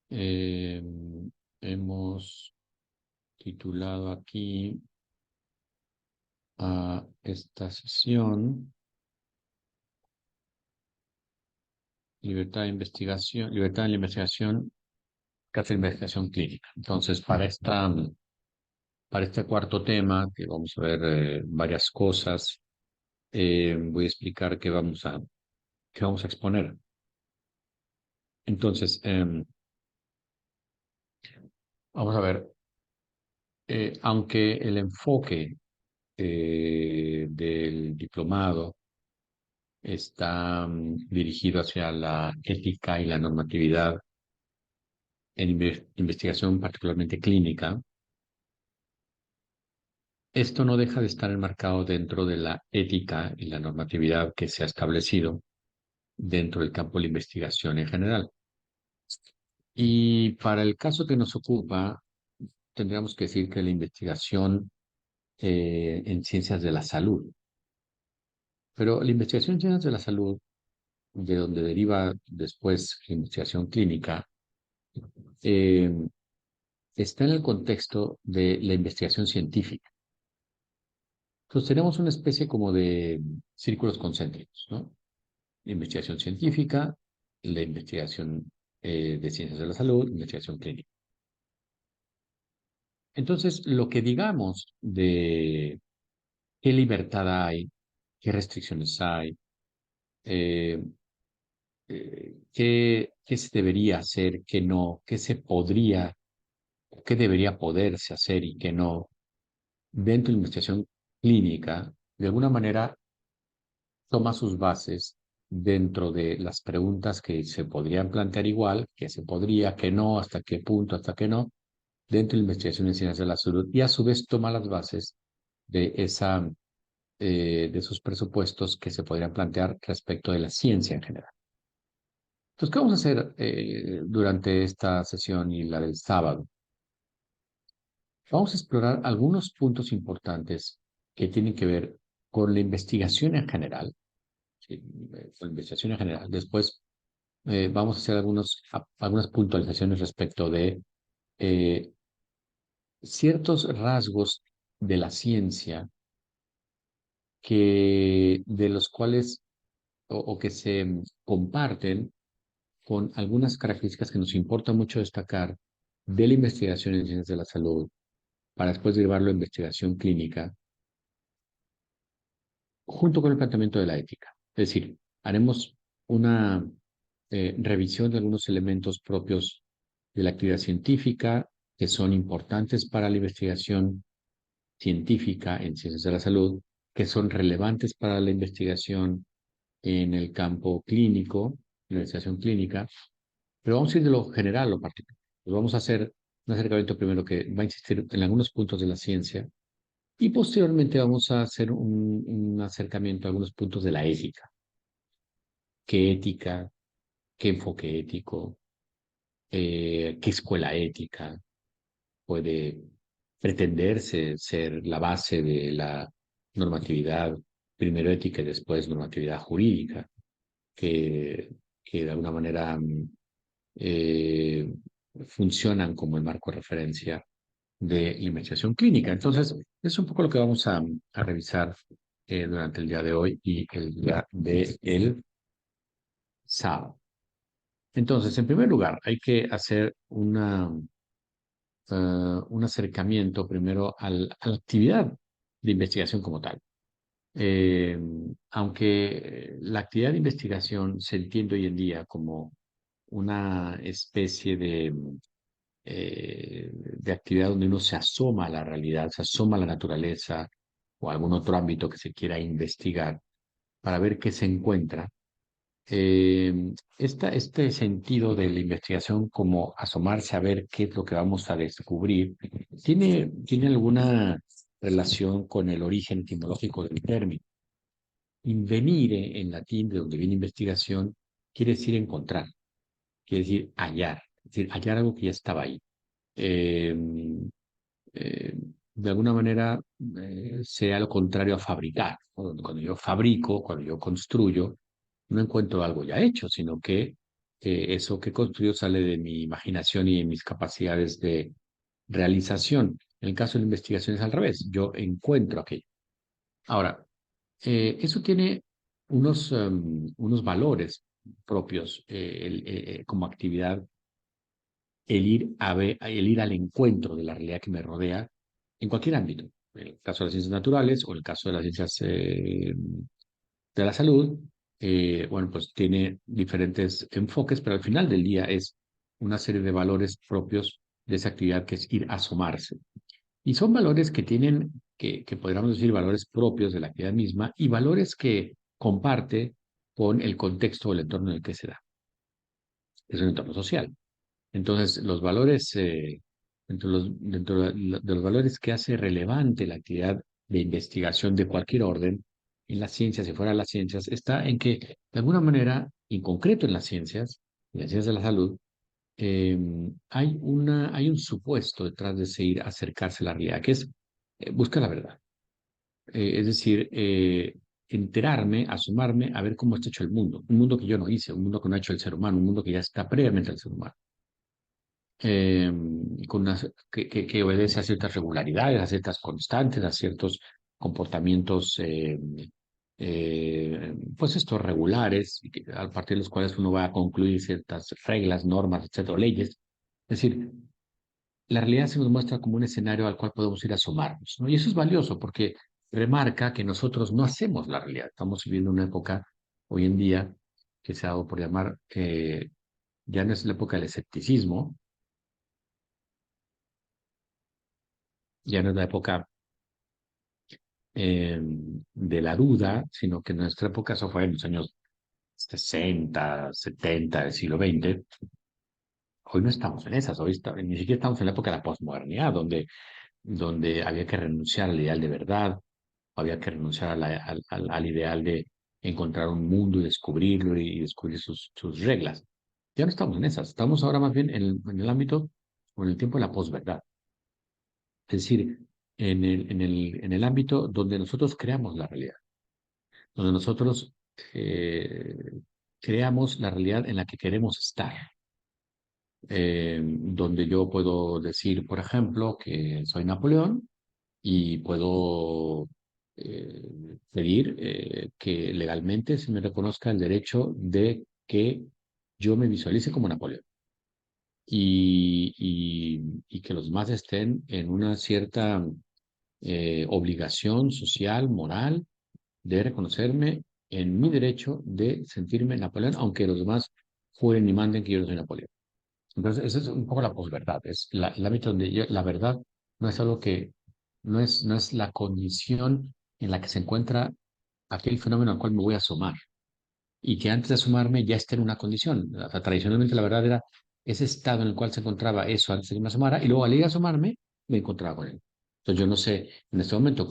eh, hemos titulado aquí a esta sesión Libertad en la investigación, casi investigación clínica. Entonces, para este cuarto tema, que vamos a ver varias cosas, voy a explicar qué vamos a exponer. Entonces, vamos a ver, aunque el enfoque del diplomado está dirigido hacia la ética y la normatividad en investigación particularmente clínica, esto no deja de estar enmarcado dentro de la ética y la normatividad que se ha establecido dentro del campo de la investigación en general. Y para el caso que nos ocupa, tendríamos que decir que la investigación en ciencias de la salud, pero la investigación en ciencias de la salud, de donde deriva después la investigación clínica, eh, está en el contexto de la investigación científica. Entonces tenemos una especie como de círculos concéntricos, ¿no? La investigación científica, la investigación de ciencias de la salud, investigación clínica. Entonces, lo que digamos de qué libertad hay, qué restricciones hay, eh, qué se debería hacer, qué no, qué se podría, qué debería poderse hacer y qué no, dentro de la investigación clínica, de alguna manera toma sus bases dentro de las preguntas que se podrían plantear igual, que se podría, que no, hasta qué punto, hasta qué no, dentro de la investigación en ciencias de la salud, y a su vez toma las bases de esos presupuestos que se podrían plantear respecto de la ciencia en general. Entonces, ¿qué vamos a hacer durante esta sesión y la del sábado? Vamos a explorar algunos puntos importantes que tienen que ver con la investigación en general, ¿sí? Con la investigación en general. Después vamos a hacer algunas puntualizaciones respecto de eh, ciertos rasgos de la ciencia de los cuales o que se comparten con algunas características que nos importa mucho destacar de la investigación en ciencias de la salud para después derivarlo a investigación clínica junto con el planteamiento de la ética. Es decir, haremos una revisión de algunos elementos propios de la actividad científica que son importantes para la investigación científica en ciencias de la salud, que son relevantes para la investigación en el campo clínico, la investigación clínica, pero vamos a ir de lo general a lo particular. Pues vamos a hacer un acercamiento primero que va a insistir en algunos puntos de la ciencia y posteriormente vamos a hacer un acercamiento a algunos puntos de la ética. ¿Qué ética? ¿Qué enfoque ético? ¿Qué escuela ética puede pretenderse ser la base de la normatividad, primero ética y después normatividad jurídica, que de alguna manera eh, funcionan como el marco de referencia de la investigación clínica? Entonces, es un poco lo que vamos a revisar durante el día de hoy y el día de el sábado. Entonces, en primer lugar, hay que hacer un acercamiento primero a la actividad de investigación como tal. Eh, Aunque la actividad de investigación se entiende hoy en día como una especie de actividad donde uno se asoma a la realidad, se asoma a la naturaleza o a algún otro ámbito que se quiera investigar para ver qué se encuentra. Este sentido de la investigación como asomarse a ver qué es lo que vamos a descubrir, ¿tiene alguna relación con el origen etimológico del término? Invenire en latín, de donde viene investigación, quiere decir encontrar, quiere decir hallar, es decir, hallar algo que ya estaba ahí. Eh, de alguna manera, sea lo contrario a fabricar, ¿no? Cuando yo fabrico, cuando yo construyo, no encuentro algo ya hecho, sino que eso que construyo sale de mi imaginación y de mis capacidades de realización. En el caso de la investigación es al revés, yo encuentro aquello. Ahora, eso tiene unos valores propios como actividad, el ir al encuentro de la realidad que me rodea en cualquier ámbito. En el caso de las ciencias naturales o en el caso de las ciencias de la salud, bueno, pues tiene diferentes enfoques, pero al final del día es una serie de valores propios de esa actividad que es ir a asomarse. Y son valores que tienen, que podríamos decir valores propios de la actividad misma y valores que comparte con el contexto o el entorno en el que se da. Es un entorno social. Entonces, los valores, dentro de los valores que hace relevante la actividad de investigación de cualquier orden, en las ciencias y fuera de las ciencias, está en que, de alguna manera, en concreto en las ciencias de la salud, hay un supuesto detrás de seguir acercarse a la realidad, que es buscar la verdad. Es decir, enterarme, asomarme a ver cómo está hecho el mundo. Un mundo que yo no hice, un mundo que no ha hecho el ser humano, un mundo que ya está previamente el ser humano. eh, que obedece a ciertas regularidades, a ciertas constantes, a ciertos comportamientos, pues estos regulares, a partir de los cuales uno va a concluir ciertas reglas, normas, etcétera, leyes. Es decir, la realidad se nos muestra como un escenario al cual podemos ir a asomarnos, ¿no? Y eso es valioso porque remarca que nosotros no hacemos la realidad. Estamos viviendo una época hoy en día que se ha dado por llamar, ya no es la época del escepticismo, ya no es la época de la duda, sino que en nuestra época, eso fue en los años 60, 70 del siglo XX. Hoy no estamos en esas, ni siquiera estamos en la época de la posmodernidad, donde había que renunciar al ideal de verdad, había que renunciar al ideal de encontrar un mundo y descubrirlo y descubrir sus reglas. Ya no estamos en esas, estamos ahora más bien en el ámbito o en el tiempo de la posverdad. Es decir, en el ámbito donde nosotros creamos la realidad, donde nosotros creamos la realidad en la que queremos estar, donde yo puedo decir, por ejemplo, que soy Napoleón y puedo pedir que legalmente se me reconozca el derecho de que yo me visualice como Napoleón y que los demás estén en una cierta obligación social, moral, de reconocerme en mi derecho de sentirme Napoleón, aunque los demás juren y manden que yo no soy Napoleón. Entonces, esa es un poco la posverdad, es el ámbito donde la verdad no es algo que, no es la condición en la que se encuentra aquel fenómeno al cual me voy a asomar y que antes de asomarme ya está en una condición. O sea, tradicionalmente la verdad era ese estado en el cual se encontraba eso antes de que me asomara y luego al ir a asomarme me encontraba con él. Entonces yo no sé en este momento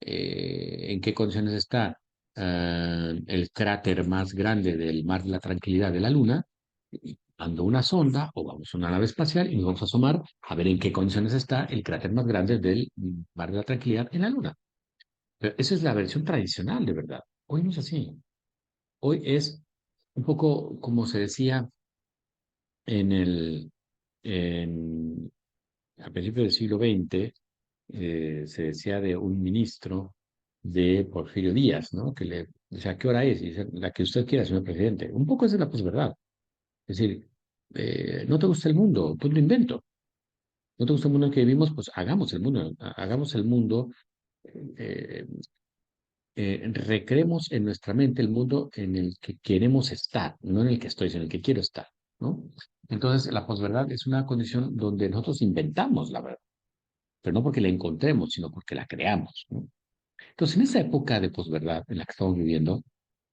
en qué condiciones está el cráter más grande del mar de la tranquilidad de la Luna. Y ando una sonda o vamos a una nave espacial y nos vamos a asomar a ver en qué condiciones está el cráter más grande del mar de la tranquilidad en la Luna. Pero esa es la versión tradicional de verdad. Hoy no es así. Hoy es un poco como se decía en el, en, a principios del siglo XX, se decía de un ministro de Porfirio Díaz, ¿no? Que le decía, ¿qué hora es? Y dice, la que usted quiera, señor presidente. Un poco es de la posverdad. Es decir, no te gusta el mundo, pues lo invento. No te gusta el mundo en el que vivimos, pues hagamos el mundo, eh, recreemos en nuestra mente el mundo en el que queremos estar, no en el que estoy, sino en el que quiero estar, ¿no? Entonces, la posverdad es una condición donde nosotros inventamos la verdad, pero no porque la encontremos, sino porque la creamos, ¿no? Entonces, en esa época de posverdad en la que estamos viviendo,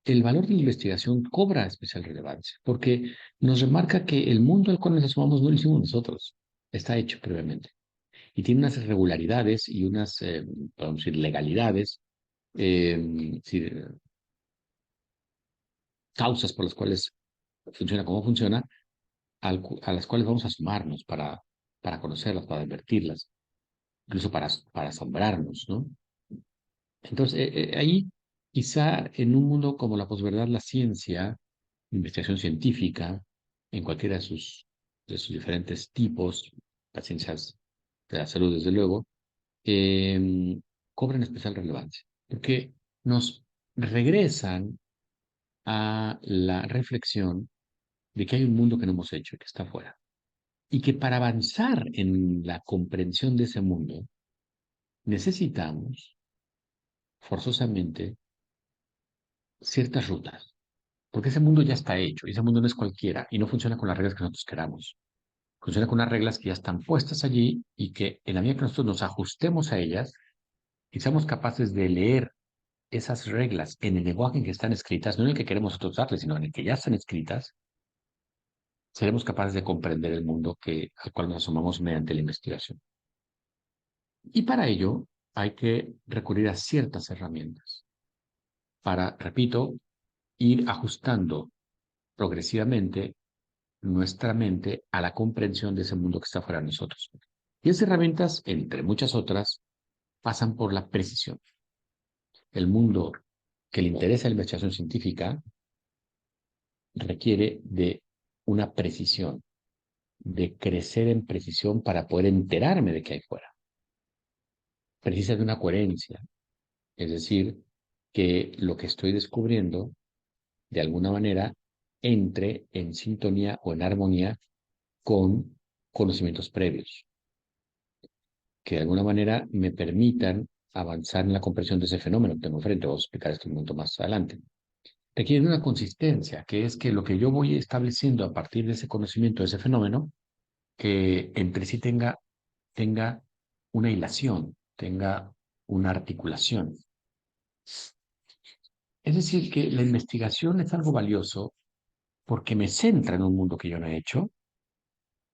el valor de la investigación cobra especial relevancia, porque nos remarca que el mundo al cual nos asomamos no lo hicimos nosotros, está hecho previamente y tiene unas regularidades y unas, podemos decir, legalidades, sí, causas por las cuales funciona como funciona, a las cuales vamos a sumarnos para conocerlas, para advertirlas, incluso para asombrarnos, ¿no? Entonces, ahí quizá en un mundo como la posverdad, la ciencia, investigación científica, en cualquiera de sus diferentes tipos, las ciencias de la salud, desde luego, eh, cobran especial relevancia, porque nos regresan a la reflexión de que hay un mundo que no hemos hecho y que está afuera. Y que para avanzar en la comprensión de ese mundo, necesitamos forzosamente ciertas rutas, porque ese mundo ya está hecho y ese mundo no es cualquiera y no funciona con las reglas que nosotros queramos. Funciona con unas reglas que ya están puestas allí y que en la medida que nosotros nos ajustemos a ellas y seamos capaces de leer esas reglas en el lenguaje en que están escritas, no en el que queremos nosotros darle, sino en el que ya están escritas, seremos capaces de comprender el mundo al cual nos asomamos mediante la investigación. Y para ello hay que recurrir a ciertas herramientas para, repito, ir ajustando progresivamente nuestra mente a la comprensión de ese mundo que está fuera de nosotros. Y esas herramientas, entre muchas otras, pasan por la precisión. El mundo que le interesa la investigación científica requiere de una precisión, de crecer en precisión para poder enterarme de qué hay fuera. Precisa de una coherencia, es decir, que lo que estoy descubriendo, de alguna manera, entre en sintonía o en armonía con conocimientos previos, que de alguna manera me permitan avanzar en la comprensión de ese fenómeno que tengo frente. Vamos a explicar esto un momento más adelante. Requiere una consistencia, que es que lo que yo voy estableciendo a partir de ese conocimiento de ese fenómeno, que entre sí tenga una hilación, tenga una articulación. Es decir, que la investigación es algo valioso porque me centra en un mundo que yo no he hecho,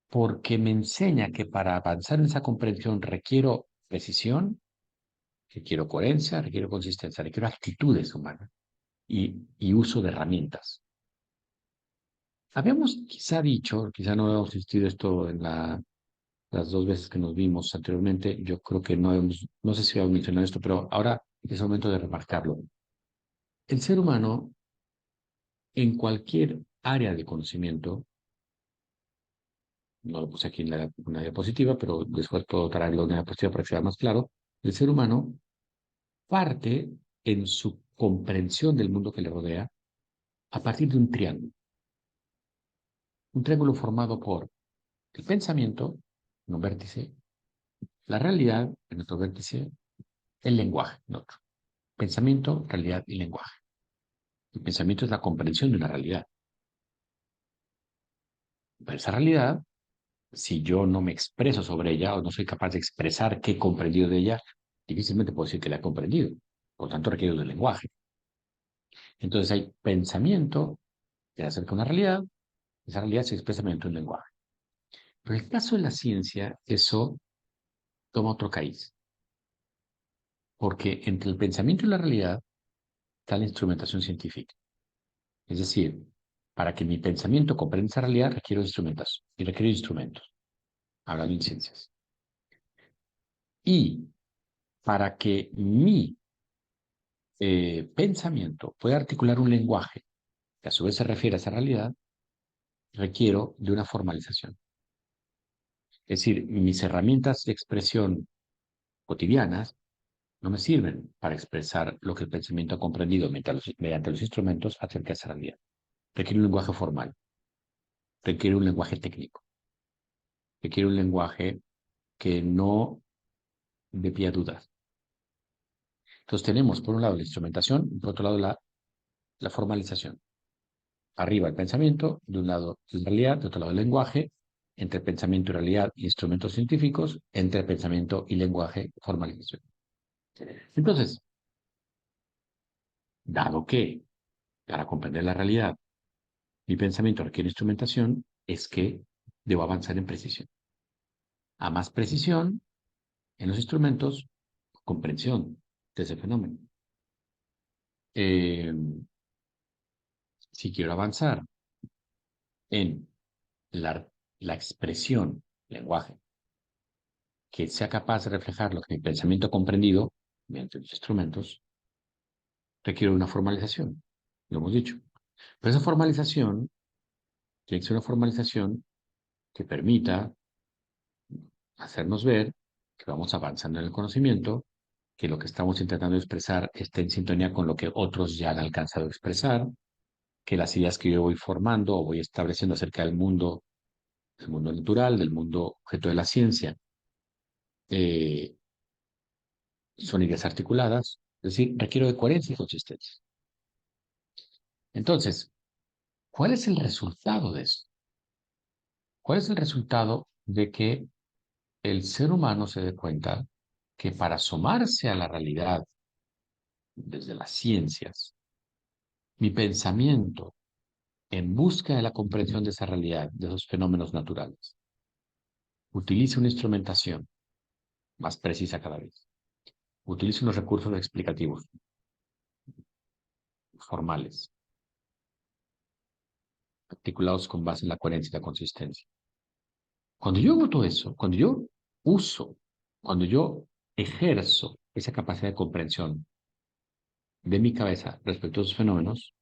porque me enseña que para avanzar en esa comprensión requiero precisión, requiero coherencia, requiero consistencia, requiero actitudes humanas y uso de herramientas. Habíamos quizá dicho, quizá no habíamos insistido esto en las dos veces que nos vimos anteriormente, yo creo que no sé si habíamos mencionado esto, pero ahora es momento de remarcarlo. El ser humano, en cualquier área de conocimiento, no lo puse aquí en una diapositiva, pero después puedo traerlo en una diapositiva para que sea más claro, el ser humano parte en su comprensión del mundo que le rodea a partir de un triángulo formado por el pensamiento, en un vértice, la realidad, en otro vértice, el lenguaje, en otro. Pensamiento, realidad y lenguaje. El pensamiento es la comprensión de una realidad. Pero esa realidad, si yo no me expreso sobre ella o no soy capaz de expresar qué he comprendido de ella, difícilmente puedo decir que la he comprendido. Por tanto, requiere del lenguaje. Entonces hay pensamiento que acerca de una realidad, esa realidad se expresa mediante un lenguaje. Pero en el caso de la ciencia, eso toma otro cariz, porque entre el pensamiento y la realidad está la instrumentación científica. Es decir, para que mi pensamiento comprenda esa realidad, requiero instrumentos, y requiero instrumentos, hablando en ciencias. Y para que mi pensamiento pueda articular un lenguaje que a su vez se refiere a esa realidad, requiero de una formalización. Es decir, mis herramientas de expresión cotidianas no me sirven para expresar lo que el pensamiento ha comprendido mediante los instrumentos acerca de esa realidad. Requiere un lenguaje formal, requiere un lenguaje técnico, requiere un lenguaje que no dé pie a dudas. Entonces tenemos, por un lado, la instrumentación y por otro lado, la formalización. Arriba el pensamiento, de un lado la realidad, de otro lado el lenguaje, entre pensamiento y realidad, instrumentos científicos, entre pensamiento y lenguaje, formalización. Entonces, dado que para comprender la realidad mi pensamiento requiere instrumentación, es que debo avanzar en precisión. A más precisión en los instrumentos, comprensión de ese fenómeno. Eh, si quiero avanzar en la, la expresión, lenguaje, que sea capaz de reflejar lo que mi pensamiento ha comprendido mediante los instrumentos, requiere una formalización, lo hemos dicho. Pero esa formalización tiene que ser una formalización que permita hacernos ver que vamos avanzando en el conocimiento, que lo que estamos intentando expresar está en sintonía con lo que otros ya han alcanzado a expresar, que las ideas que yo voy formando o voy estableciendo acerca del mundo natural, del mundo objeto de la ciencia, eh, son ideas articuladas, es decir, requiero de coherencia y consistencia. Entonces, ¿cuál es el resultado de eso? ¿Cuál es el resultado de que el ser humano se dé cuenta que para asomarse a la realidad desde las ciencias, mi pensamiento en busca de la comprensión de esa realidad, de esos fenómenos naturales, utiliza una instrumentación más precisa cada vez, utiliza unos recursos explicativos formales, articulados con base en la coherencia y la consistencia? Cuando yo hago todo eso, cuando yo uso, cuando yo ejerzo esa capacidad de comprensión de mi cabeza respecto a esos fenómenos,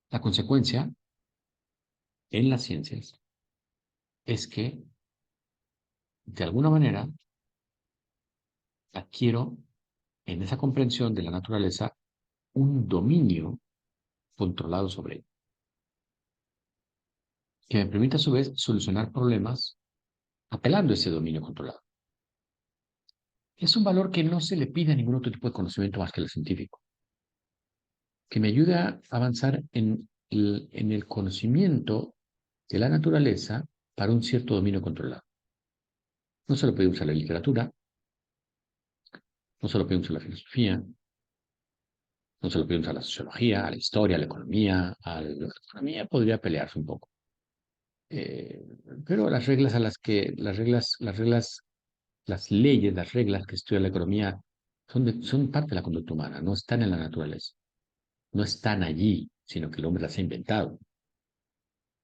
la consecuencia en las ciencias es que, de alguna manera, adquiero en esa comprensión de la naturaleza un dominio controlado sobre ella, que me permite a su vez solucionar problemas apelando a ese dominio controlado. Es un valor que no se le pide a ningún otro tipo de conocimiento más que el científico, que me ayuda a avanzar en el conocimiento de la naturaleza para un cierto dominio controlado. No se lo pedimos a la literatura, no se lo pedimos a la filosofía, no se lo pedimos a la sociología, a la historia, a la economía. La economía podría pelearse un poco. Eh, pero las reglas a las que, las leyes, las reglas que estudia la economía son parte de la conducta humana, no están en la naturaleza, no están allí, sino que el hombre las ha inventado,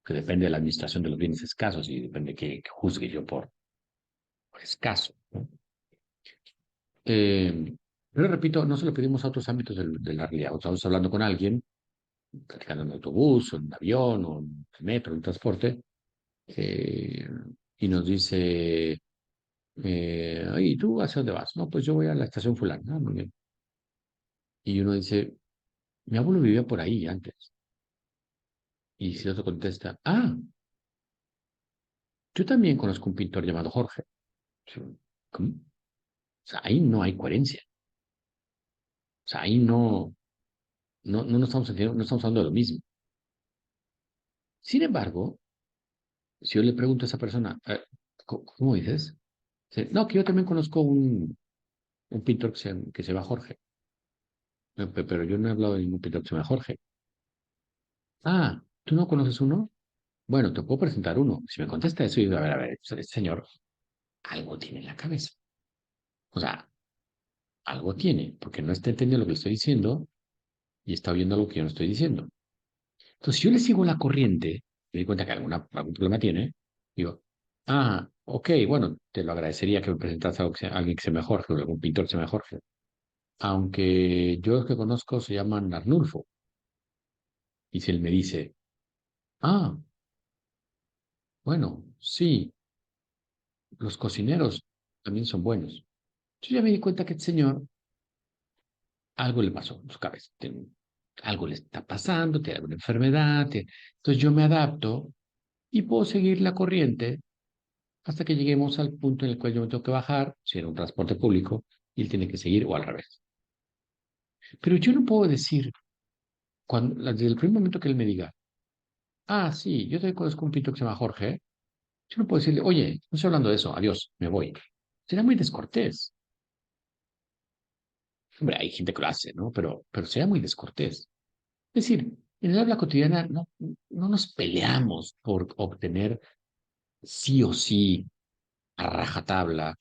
que depende de la administración de los bienes escasos y depende que juzgue yo por escaso, ¿no? Pero repito, no se lo pedimos a otros ámbitos de la realidad. Estamos hablando con alguien, platicando en un autobús, o en un avión, o en el metro, en un transporte, eh, y nos dice, ¿y tú hacia dónde vas? No, pues yo voy a la estación fulana. Ah, muy bien. Y uno dice, mi abuelo vivía por ahí antes. Y si el otro contesta, yo también conozco un pintor llamado Jorge. ¿Cómo? O sea, ahí no hay coherencia. O sea, ahí no estamos no estamos hablando de lo mismo. Sin embargo, si yo le pregunto a esa persona, ¿cómo dices? Dice, no, que yo también conozco un pintor que se llama Jorge. Pero yo no he hablado de ningún pintor que se llama Jorge. ¿Tú no conoces uno? Bueno, te puedo presentar uno. Si me contesta eso, yo digo, a ver, este señor algo tiene en la cabeza. O sea, algo tiene, porque no está entendiendo lo que le estoy diciendo y está viendo algo que yo no estoy diciendo. Entonces, si yo le sigo la corriente, me di cuenta que algún problema tiene, digo, ok, bueno, te lo agradecería que me presentase a alguien que se me Jorge, o algún pintor que se me Jorge. Aunque yo los que conozco se llaman Arnulfo. Y si él me dice, ah, bueno, sí, los cocineros también son buenos. Yo ya me di cuenta que este señor algo le pasó en su cabeza. Algo le está pasando, tiene alguna enfermedad. Entonces yo me adapto y puedo seguir la corriente hasta que lleguemos al punto en el cual yo me tengo que bajar, si era un transporte público, y él tiene que seguir o al revés. Pero yo no puedo decir, desde el primer momento que él me diga, sí, yo te conozco un pito que se llama Jorge, yo no puedo decirle, oye, no estoy hablando de eso, adiós, me voy. Será muy descortés. Hombre, hay gente que lo hace, ¿no? Pero sería muy descortés. Es decir, en el habla cotidiana no nos peleamos por obtener sí o sí, a rajatabla,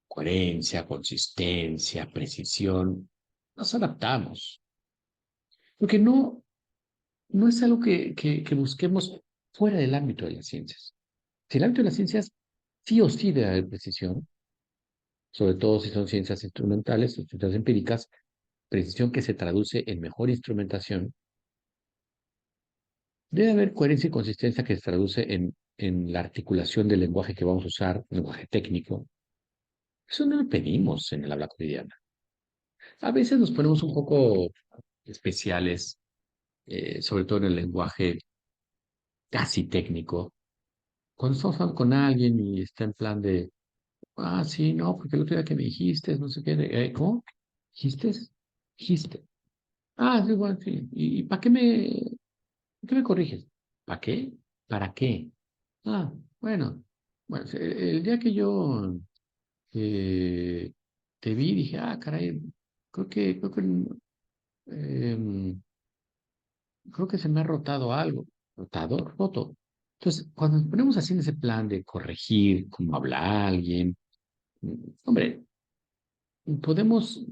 coherencia, consistencia, precisión. Nos adaptamos. Porque no es algo que busquemos fuera del ámbito de las ciencias. Si el ámbito de las ciencias sí o sí debe haber precisión, sobre todo si son ciencias instrumentales o ciencias empíricas, precisión que se traduce en mejor instrumentación, debe haber coherencia y consistencia que se traduce en la articulación del lenguaje que vamos a usar, lenguaje técnico. Eso no lo pedimos en el habla cotidiana. A veces nos ponemos un poco especiales, sobre todo en el lenguaje casi técnico. Cuando estamos hablando con alguien y está en plan de, ah, sí, no, porque el otro día que me dijiste, no sé qué, ¿cómo? ¿Dijiste? Dijiste. Ah, sí, bueno, sí. ¿Y para qué me corriges? ¿Para qué? ¿Para qué? Ah, bueno. Bueno, el día que yo eh, te vi, dije, ah, caray, creo que em, creo que se me ha rotado algo. ¿Rotado? Roto. Entonces, cuando nos ponemos así en ese plan de corregir cómo habla alguien, hombre, podemos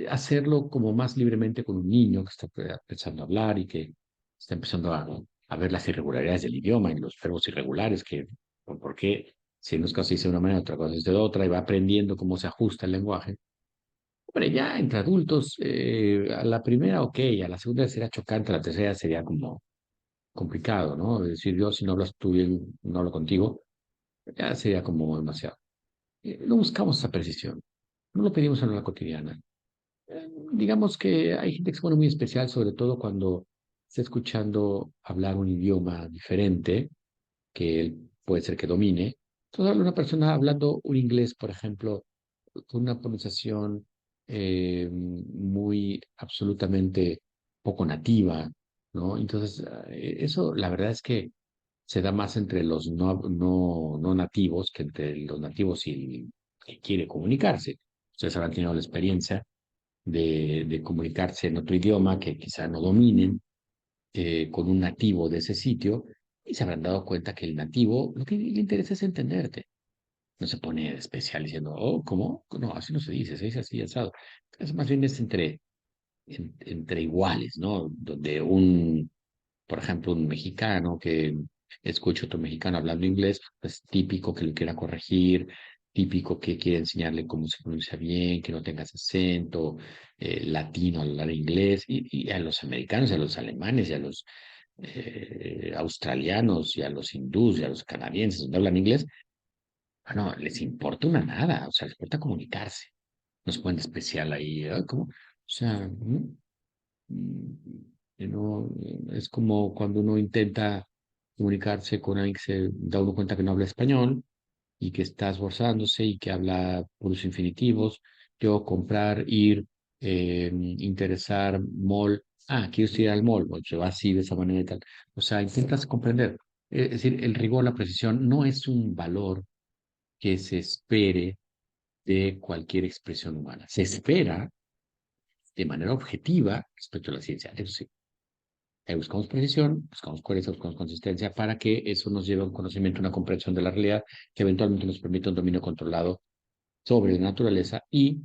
hacerlo como más libremente con un niño que está empezando a hablar y que está empezando a ver las irregularidades del idioma y los verbos irregulares, que, por qué, si en unos casos se dice de una manera, otra cosa es de otra, y va aprendiendo cómo se ajusta el lenguaje. Hombre, ya entre adultos, a la primera, ok, a la segunda sería chocante, a la tercera sería como complicado, ¿no? Es decir, yo si no hablas tú bien, no hablo contigo, ya sería como demasiado. No buscamos esa precisión, no lo pedimos en la cotidiana. Digamos que hay gente que se pone muy especial, sobre todo cuando está escuchando hablar un idioma diferente, que él puede ser que domine. Entonces, una persona hablando un inglés, por ejemplo, con una pronunciación muy absolutamente poco nativa, ¿no? Entonces, eso la verdad es que se da más entre los no nativos que entre los nativos y el que quiere comunicarse. Ustedes habrán tenido la experiencia de comunicarse en otro idioma que quizá no dominen con un nativo de ese sitio y se habrán dado cuenta que el nativo lo que le interesa es entenderte. No se pone especial diciendo, oh, ¿cómo? No, así no se dice así, asado. Es más bien es entre iguales, ¿no? Donde por ejemplo, un mexicano que escucha a otro mexicano hablando inglés, pues típico que lo quiera corregir, típico que quiere enseñarle cómo se pronuncia bien, que no tengas acento latino al hablar inglés, y a los americanos, y a los alemanes, y a los australianos, y a los hindús, y a los canadienses, donde hablan inglés, bueno, les importa una nada, o sea, les importa comunicarse. No se ponen de especial ahí, ¿eh? ¿Cómo? O sea, que no, es como cuando uno intenta comunicarse con alguien que se da uno cuenta que no habla español y que está esforzándose y que habla puros infinitivos. Yo comprar, ir, interesar, mall. Ah, quiero ir al mall. Pues se va así, de esa manera y tal. O sea, intentas comprender. Es decir, el rigor, la precisión no es un valor que se espere de cualquier expresión humana. Se espera de manera objetiva respecto a la ciencia. Eso sí, buscamos precisión, buscamos coherencia, buscamos consistencia para que eso nos lleve a un conocimiento, una comprensión de la realidad que eventualmente nos permita un dominio controlado sobre la naturaleza y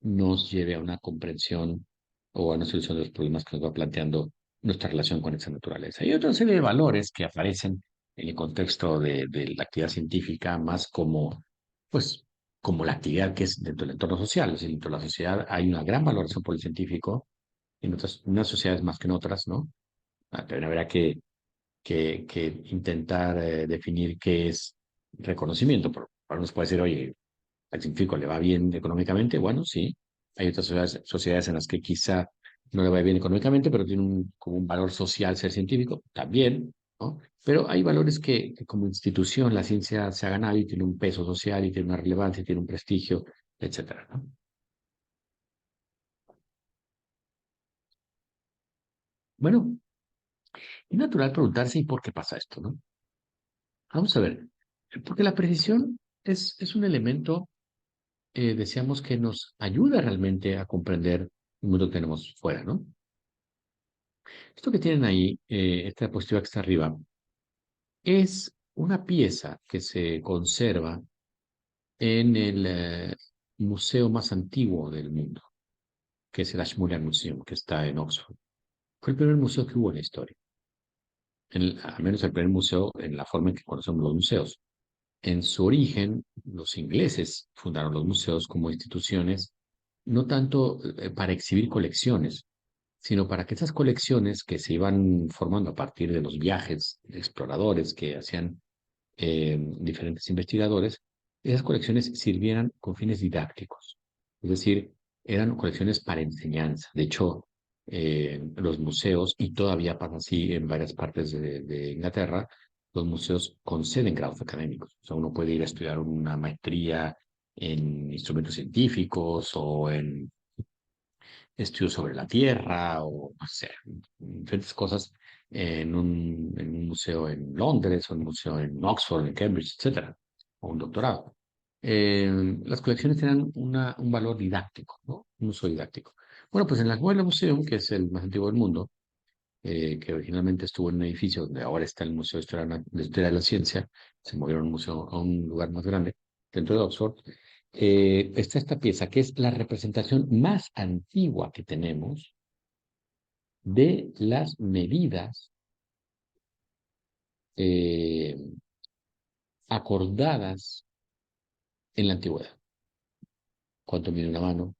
nos lleve a una comprensión o a una solución de los problemas que nos va planteando nuestra relación con esa naturaleza. Y otra serie de valores que aparecen en el contexto de la actividad científica más como, pues, como la actividad que es dentro del entorno social. Es decir, dentro de la sociedad hay una gran valoración por el científico, en otras, unas sociedades más que en otras, ¿no? También habrá que intentar definir qué es reconocimiento. Para unos puede decir, oye, al científico le va bien económicamente, bueno, sí. Hay otras sociedades en las que quizá no le va bien económicamente, pero tiene como un valor social ser científico, también, ¿no? Pero hay valores que como institución la ciencia se ha ganado y tiene un peso social y tiene una relevancia y tiene un prestigio, etcétera, ¿no? Bueno, es natural preguntarse ¿y por qué pasa esto, no? Vamos a ver, porque la precisión es un elemento, decíamos, que nos ayuda realmente a comprender el mundo que tenemos fuera, ¿no? Esto que tienen ahí, esta diapositiva que está arriba, es una pieza que se conserva en el museo más antiguo del mundo, que es el Ashmolean Museum, que está en Oxford. Fue el primer museo que hubo en la historia, al menos el primer museo en la forma en que conocemos los museos. En su origen, los ingleses fundaron los museos como instituciones no tanto para exhibir colecciones, sino para que esas colecciones que se iban formando a partir de los viajes de exploradores que hacían diferentes investigadores, esas colecciones sirvieran con fines didácticos. Es decir, eran colecciones para enseñanza. De hecho, los museos, y todavía pasa así en varias partes de Inglaterra, los museos conceden grados académicos. O sea, uno puede ir a estudiar una maestría en instrumentos científicos o en estudios sobre la Tierra o no sé, diferentes cosas en un museo en Londres o en un museo en Oxford, en Cambridge, etcétera, o un doctorado. Las colecciones tienen un valor didáctico, ¿no? Un uso didáctico. Bueno, pues en la Goethe Museum, que es el más antiguo del mundo, que originalmente estuvo en un edificio donde ahora está el Museo de Historia de la Ciencia, se movieron a un museo a un lugar más grande dentro de Oxford, está esta pieza que es la representación más antigua que tenemos de las medidas eh, acordadas en la antigüedad. Cuánto mide una mano,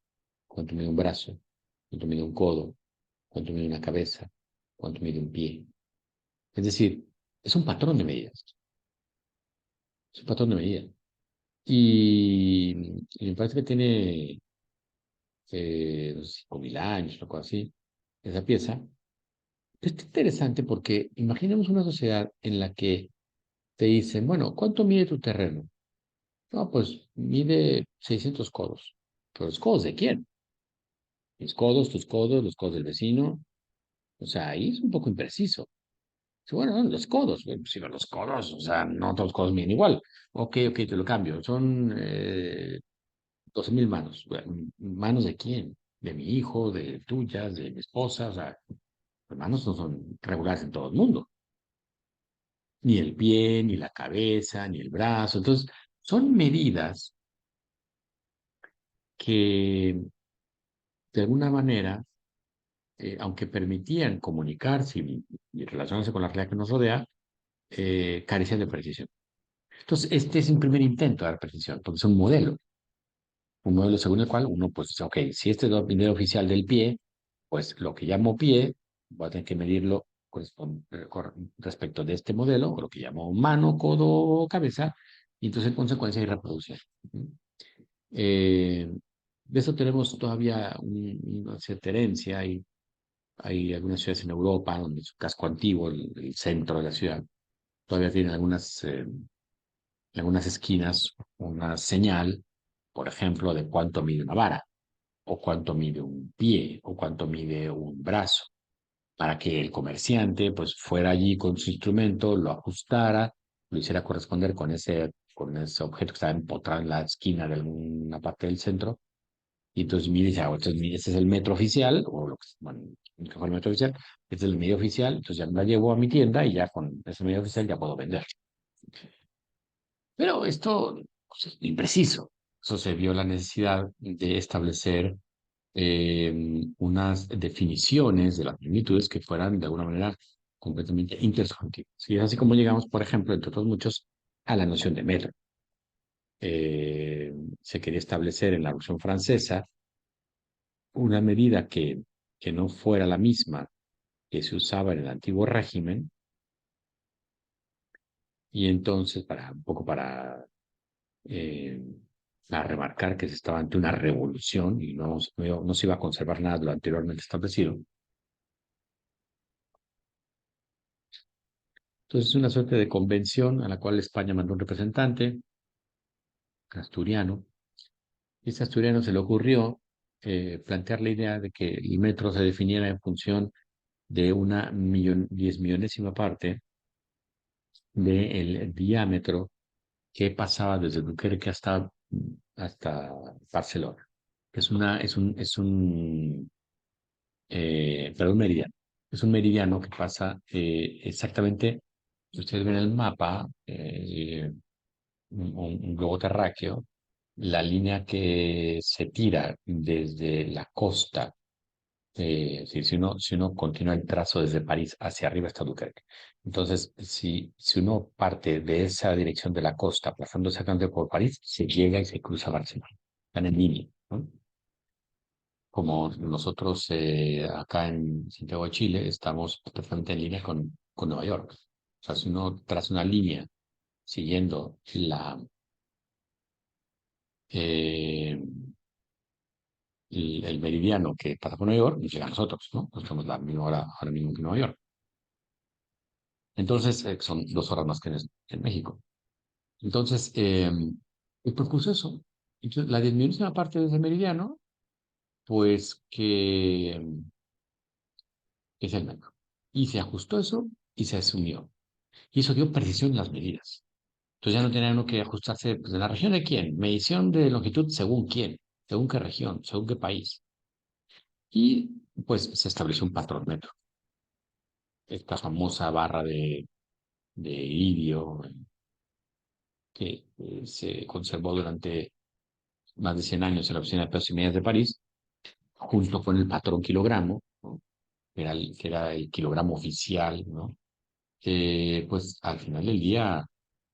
cuánto mide un brazo, cuánto mide un codo, cuánto mide una cabeza, cuánto mide un pie. Es decir, es un patrón de medidas. Es un patrón de medidas. Y me parece que tiene no sé, 5.000 años, una cosa así, esa pieza. Es interesante porque imaginemos una sociedad en la que te dicen, bueno, ¿cuánto mide tu terreno? No, pues mide 600 codos. ¿Pero los codos de quién? Mis codos, tus codos, los codos del vecino. O sea, ahí es un poco impreciso. Sí, bueno, no, los codos. Bueno, sí, pero los codos, o sea, no todos los codos miden igual. Ok, ok, te lo cambio. Son 12.000 manos. Bueno, ¿manos de quién? De mi hijo, de tuyas, de mi esposa. O sea, las manos no son regulares en todo el mundo. Ni el pie, ni la cabeza, ni el brazo. Entonces, son medidas que de alguna manera, aunque permitían comunicarse y relacionarse con la realidad que nos rodea, carecían de precisión. Entonces, este es un primer intento de dar precisión, porque es un modelo según el cual uno, pues, dice, ok, si este es el medida oficial del pie, pues lo que llamo pie, voy a tener que medirlo con respecto de este modelo, o lo que llamo mano, codo o cabeza, y entonces en consecuencia hay reproducción. Eh, de eso tenemos todavía una cierta herencia. Hay algunas ciudades en Europa donde es un casco antiguo, el centro de la ciudad, todavía tiene en algunas esquinas una señal, por ejemplo, de cuánto mide una vara, o cuánto mide un pie, o cuánto mide un brazo, para que el comerciante pues fuera allí con su instrumento, lo ajustara, lo hiciera corresponder con ese objeto que estaba empotrado en la esquina de alguna parte del centro, y entonces mide y dice, entonces este es el metro oficial, o lo que, bueno, que fue el metro oficial, este es el medio oficial, entonces ya me la llevo a mi tienda y ya con ese medio oficial ya puedo vender. Pero esto pues, es impreciso. Eso se vio la necesidad de establecer unas definiciones de las magnitudes que fueran de alguna manera completamente intersubjetivas. Y es así como llegamos, por ejemplo, entre otros muchos, a la noción de metro. Se quería establecer en la Revolución Francesa una medida que no fuera la misma que se usaba en el antiguo régimen, y entonces, un poco eh, para remarcar que se estaba ante una revolución y no se iba a conservar nada de lo anteriormente establecido. Entonces, es una suerte de convención a la cual España mandó un representante, asturiano, y a este asturiano se le ocurrió plantear la idea de que el metro se definiera en función de una 10 millonésima parte del diámetro que pasaba desde Dunkerque hasta Barcelona. Perdón, meridiano. Es un meridiano que pasa exactamente, si ustedes ven el mapa, un globo terráqueo, la línea que se tira desde la costa, es decir, si uno continúa el trazo desde París hacia arriba está Dunkerque. Entonces, si uno parte de esa dirección de la costa, pasando exactamente por París, se llega y se cruza Barcelona. Están en línea, ¿no? como nosotros acá en Santiago de Chile estamos perfectamente en línea con Nueva York. O sea, si uno traza una línea siguiendo eh, el meridiano que pasa por Nueva York, nos llega a nosotros, ¿no? Nosotros estamos a la misma hora ahora mismo que Nueva York. Entonces, son 2 horas más que en México. Entonces, y propuso eso. Entonces, la disminución aparte de ese meridiano, pues que es el metro. Y se ajustó eso y se asumió. Y eso dio precisión en las medidas. Entonces ya no tenía uno que ajustarse, pues, ¿de la región de quién? Medición de longitud según quién, según qué región, según qué país. Y pues se estableció un patrón metro. Esta famosa barra de iridio que se conservó durante más de 100 años en la Oficina de Pesos y Medidas de París, junto con el patrón kilogramo, ¿no? Que era el kilogramo oficial, ¿no? Que pues al final del día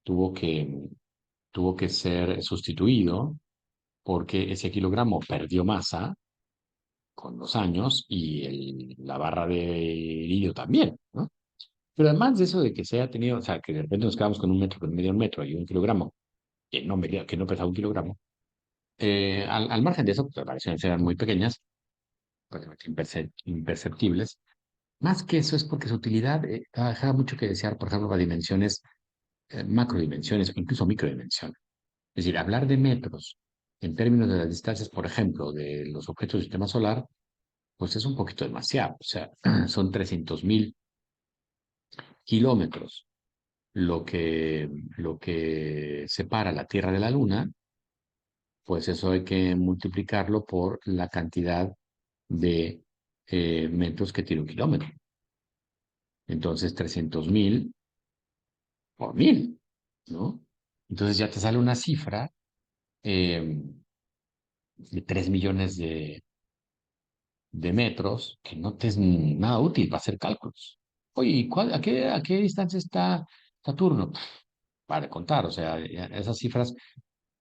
tuvo que, tuvo que ser sustituido porque ese kilogramo perdió masa con los años y la barra de iridio también, ¿no? Pero además de eso de que se haya tenido, o sea, que de repente nos quedamos con un metro, con medio metro y un kilogramo, que no pesaba un kilogramo, al margen de eso, pues, las variaciones eran muy pequeñas, prácticamente imperceptibles. Más que eso es porque su utilidad dejaba mucho que desear, por ejemplo, para dimensiones, macrodimensiones o incluso microdimensiones. Es decir, hablar de metros en términos de las distancias, por ejemplo, de los objetos del sistema solar, pues es un poquito demasiado. O sea, son 300.000 kilómetros lo que separa la Tierra de la Luna, pues eso hay que multiplicarlo por la cantidad de metros que tiene un kilómetro. Entonces, 300.000 por 1.000, ¿no? Entonces ya te sale una cifra eh, de 3 millones de metros que no te es nada útil para hacer cálculos. Oye, ¿y a qué distancia está Saturno? Para contar, o sea, esas cifras.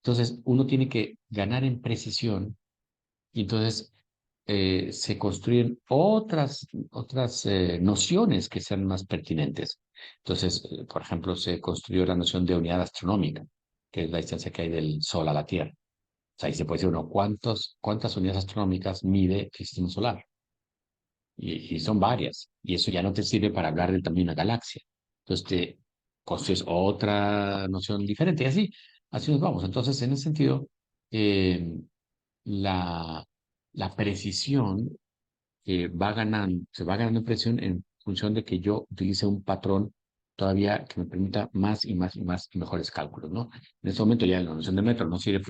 Entonces, uno tiene que ganar en precisión y entonces se construyen otras nociones que sean más pertinentes. Entonces, por ejemplo, se construyó la noción de unidad astronómica, que es la distancia que hay del Sol a la Tierra. O sea, ahí se puede decir uno, ¿cuántas unidades astronómicas mide el sistema solar? Y son varias. Y eso ya no te sirve para hablar del tamaño de una galaxia. Entonces te construyes otra noción diferente. Y así nos vamos. Entonces, en ese sentido, eh, la, la precisión se va ganando presión en función de que yo utilice un patrón todavía que me permita más y más y más y mejores cálculos, ¿no? En este momento ya la noción de metro no sirve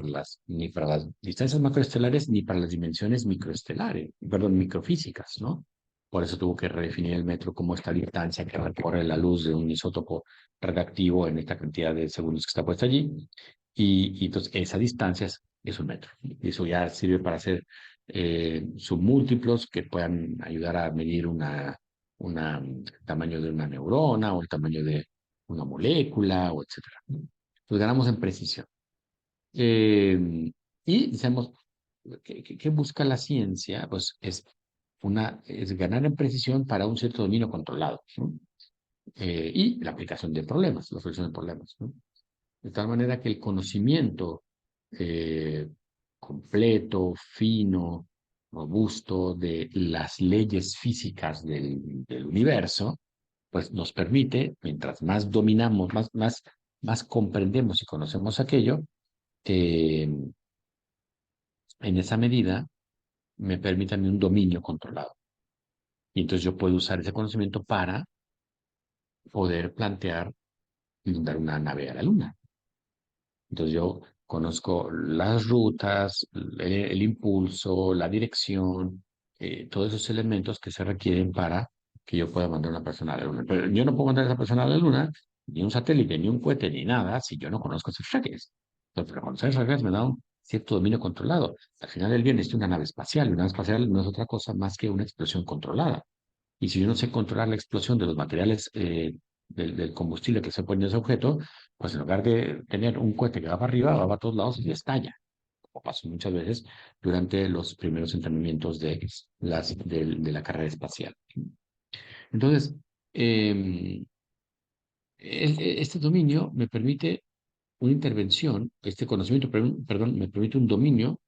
ni para las distancias macroestelares ni para las dimensiones microestelares, perdón, microfísicas, ¿no? Por eso tuvo que redefinir el metro como esta distancia que recorre la luz de un isótopo radiactivo en esta cantidad de segundos que está puesta allí. Y entonces esa distancia es un metro. Y eso ya sirve para hacer submúltiplos que puedan ayudar a medir el tamaño de una neurona o el tamaño de una molécula, o etcétera. Pues ganamos en precisión. Y decimos, ¿qué busca la ciencia? Pues es ganar en precisión para un cierto dominio controlado, ¿no? Y la aplicación de problemas, la solución de problemas, ¿no? De tal manera que el conocimiento eh, completo, fino, robusto de las leyes físicas del universo, pues nos permite, mientras más dominamos, más comprendemos y conocemos aquello, eh, en esa medida me permite a mí un dominio controlado. Y entonces yo puedo usar ese conocimiento para poder plantear y mandar una nave a la Luna. Entonces yo conozco las rutas, el impulso, la dirección, todos esos elementos que se requieren para que yo pueda mandar una persona a la Luna. Pero yo no puedo mandar a esa persona a la Luna, ni un satélite, ni un cohete, ni nada, si yo no conozco esos reglas. Entonces, pero conocer esas reglas me da un cierto dominio controlado. Al final del día necesito una nave espacial, y una nave espacial no es otra cosa más que una explosión controlada. Y si yo no sé controlar la explosión de los materiales del combustible que se pone en ese objeto, pues en lugar de tener un cohete que va para arriba, va para todos lados y estalla. o pasó muchas veces durante los primeros entrenamientos de la carrera espacial. Entonces, eh, este dominio me permite una intervención, este conocimiento, perdón, me permite un dominio,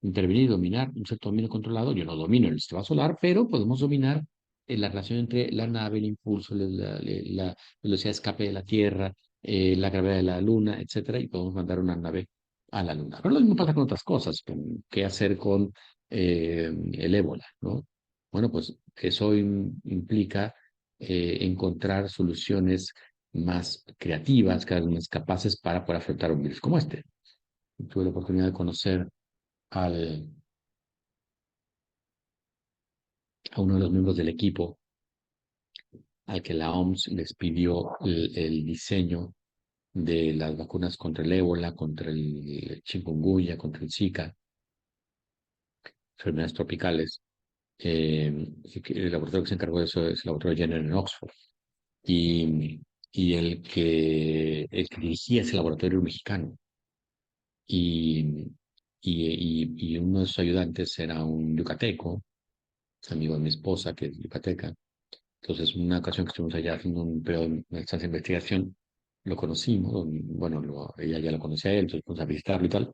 intervenir y dominar un cierto dominio controlado. Yo no domino el sistema solar, pero podemos dominar la relación entre la nave, el impulso, la velocidad de escape de la Tierra, la gravedad de la Luna, etcétera, y podemos mandar una nave a la Luna. Pero lo mismo pasa con otras cosas, con qué hacer con el ébola, ¿no? Bueno, pues eso implica encontrar soluciones más creativas, cada vez más capaces para poder afrontar un virus como este. Tuve la oportunidad de conocer al, a uno de los miembros del equipo al que la OMS les pidió el diseño de las vacunas contra el ébola, contra el chikungunya, contra el Zika, enfermedades tropicales. El laboratorio que se encargó de eso es el laboratorio Jenner en Oxford. Y, y el que dirigía ese laboratorio era un mexicano. Y, y uno de sus ayudantes era un yucateco, es amigo de mi esposa, que es yucateca. Entonces, una ocasión que estuvimos allá haciendo un periodo de estancia de investigación, lo conocimos, bueno, ella ya lo conocía a él, entonces fuimos a visitarlo y tal.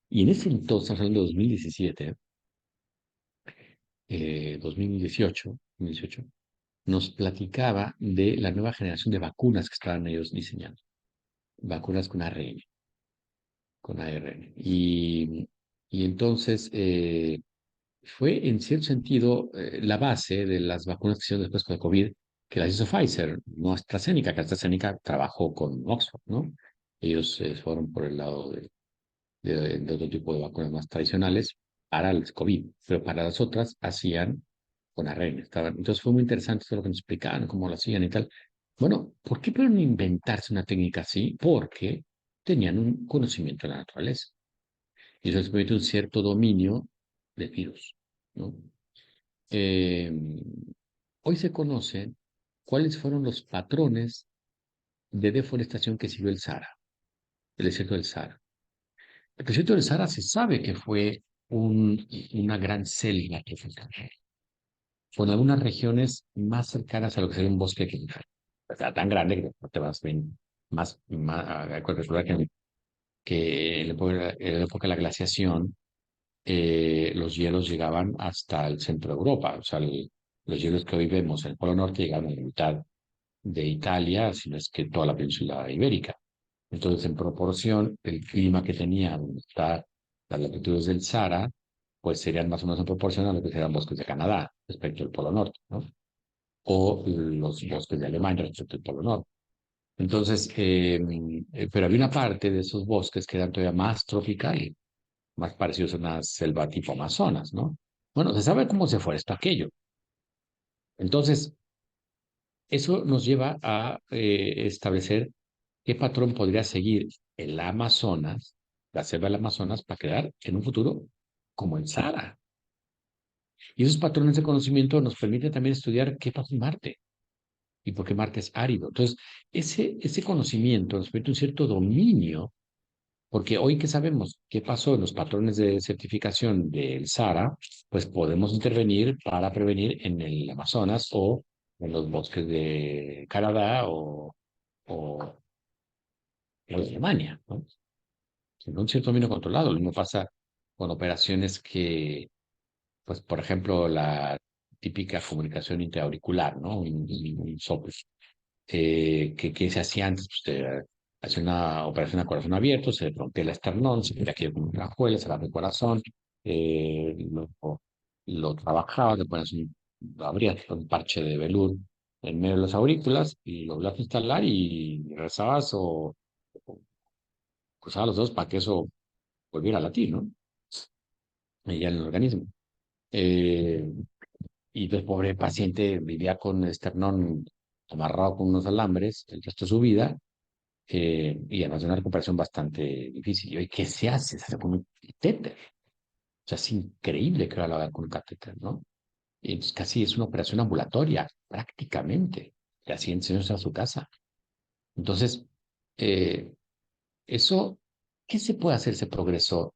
Y en ese entonces, estamos hablando de 2017, 2018, nos platicaba de la nueva generación de vacunas que estaban ellos diseñando. Vacunas con ARN. Y entonces fue en cierto sentido la base de las vacunas que se hicieron después con el COVID, que las hizo Pfizer, no AstraZeneca, que AstraZeneca trabajó con Oxford, ¿no? Ellos fueron por el lado de otro tipo de vacunas más tradicionales para el COVID, pero para las otras hacían con ARN. Entonces fue muy interesante todo lo que nos explicaban, cómo lo hacían y tal. Bueno, ¿por qué pudieron inventarse una técnica así? Porque tenían un conocimiento de la naturaleza. Y eso les permite un cierto dominio del virus, ¿no? Eh, Hoy se conocen cuáles fueron los patrones de deforestación que siguió el desierto del Sahara. El desierto del Sahara se sabe que fue una gran selva que fue con algunas regiones más cercanas a lo que sería un bosque que o sea, tan grande que no te vas bien recordar que en la época de la glaciación los hielos llegaban hasta el centro de Europa. O sea, los hielos que hoy vemos en el Polo Norte llegaban a la mitad de Italia, si no es que toda la península ibérica. Entonces, en proporción, el clima que tenía donde está las latitudes del Sahara, pues serían más o menos en proporción a lo que serían bosques de Canadá respecto al Polo Norte, ¿no? O los bosques de Alemania respecto al Polo Norte. Entonces, pero había una parte de esos bosques que eran todavía más tropical, más parecidos a una selva tipo Amazonas, ¿no? Bueno, se sabe cómo se fue esto, aquello. Entonces, eso nos lleva a establecer qué patrón podría seguir el Amazonas, la selva del Amazonas, para quedar en un futuro como el Sahara. Y esos patrones de conocimiento nos permiten también estudiar qué pasa en Marte y por qué Marte es árido. Entonces, ese conocimiento nos permite un cierto dominio. Porque hoy que sabemos qué pasó en los patrones de certificación del Sahara, pues podemos intervenir para prevenir en el Amazonas o en los bosques de Canadá o en Alemania, ¿no? En un cierto dominio controlado. Lo mismo pasa con operaciones que, pues, por ejemplo, la típica comunicación intraauricular, ¿no? Un soplo que se hacía antes, pues, hace una operación a corazón abierto, se le rompía el esternón, se queda aquí como una juela, se le abre el corazón, eh, lo, lo trabajaba, le pones abrías un parche de velur en medio de las aurículas y lo volvías a instalar y rezabas o cruzabas los dedos para que eso volviera a latir, ¿no? Y ya en el organismo. Eh, y el pobre paciente vivía con el esternón amarrado con unos alambres el resto de su vida y además de una recuperación bastante difícil. ¿Y hoy qué se hace? Se hace con un catéter. O sea, es increíble que ahora lo hagan con un catéter, ¿no? Y entonces casi es una operación ambulatoria, prácticamente. Y así enseñas a su casa. Entonces, eh, eso, ¿qué se puede hacer ese progreso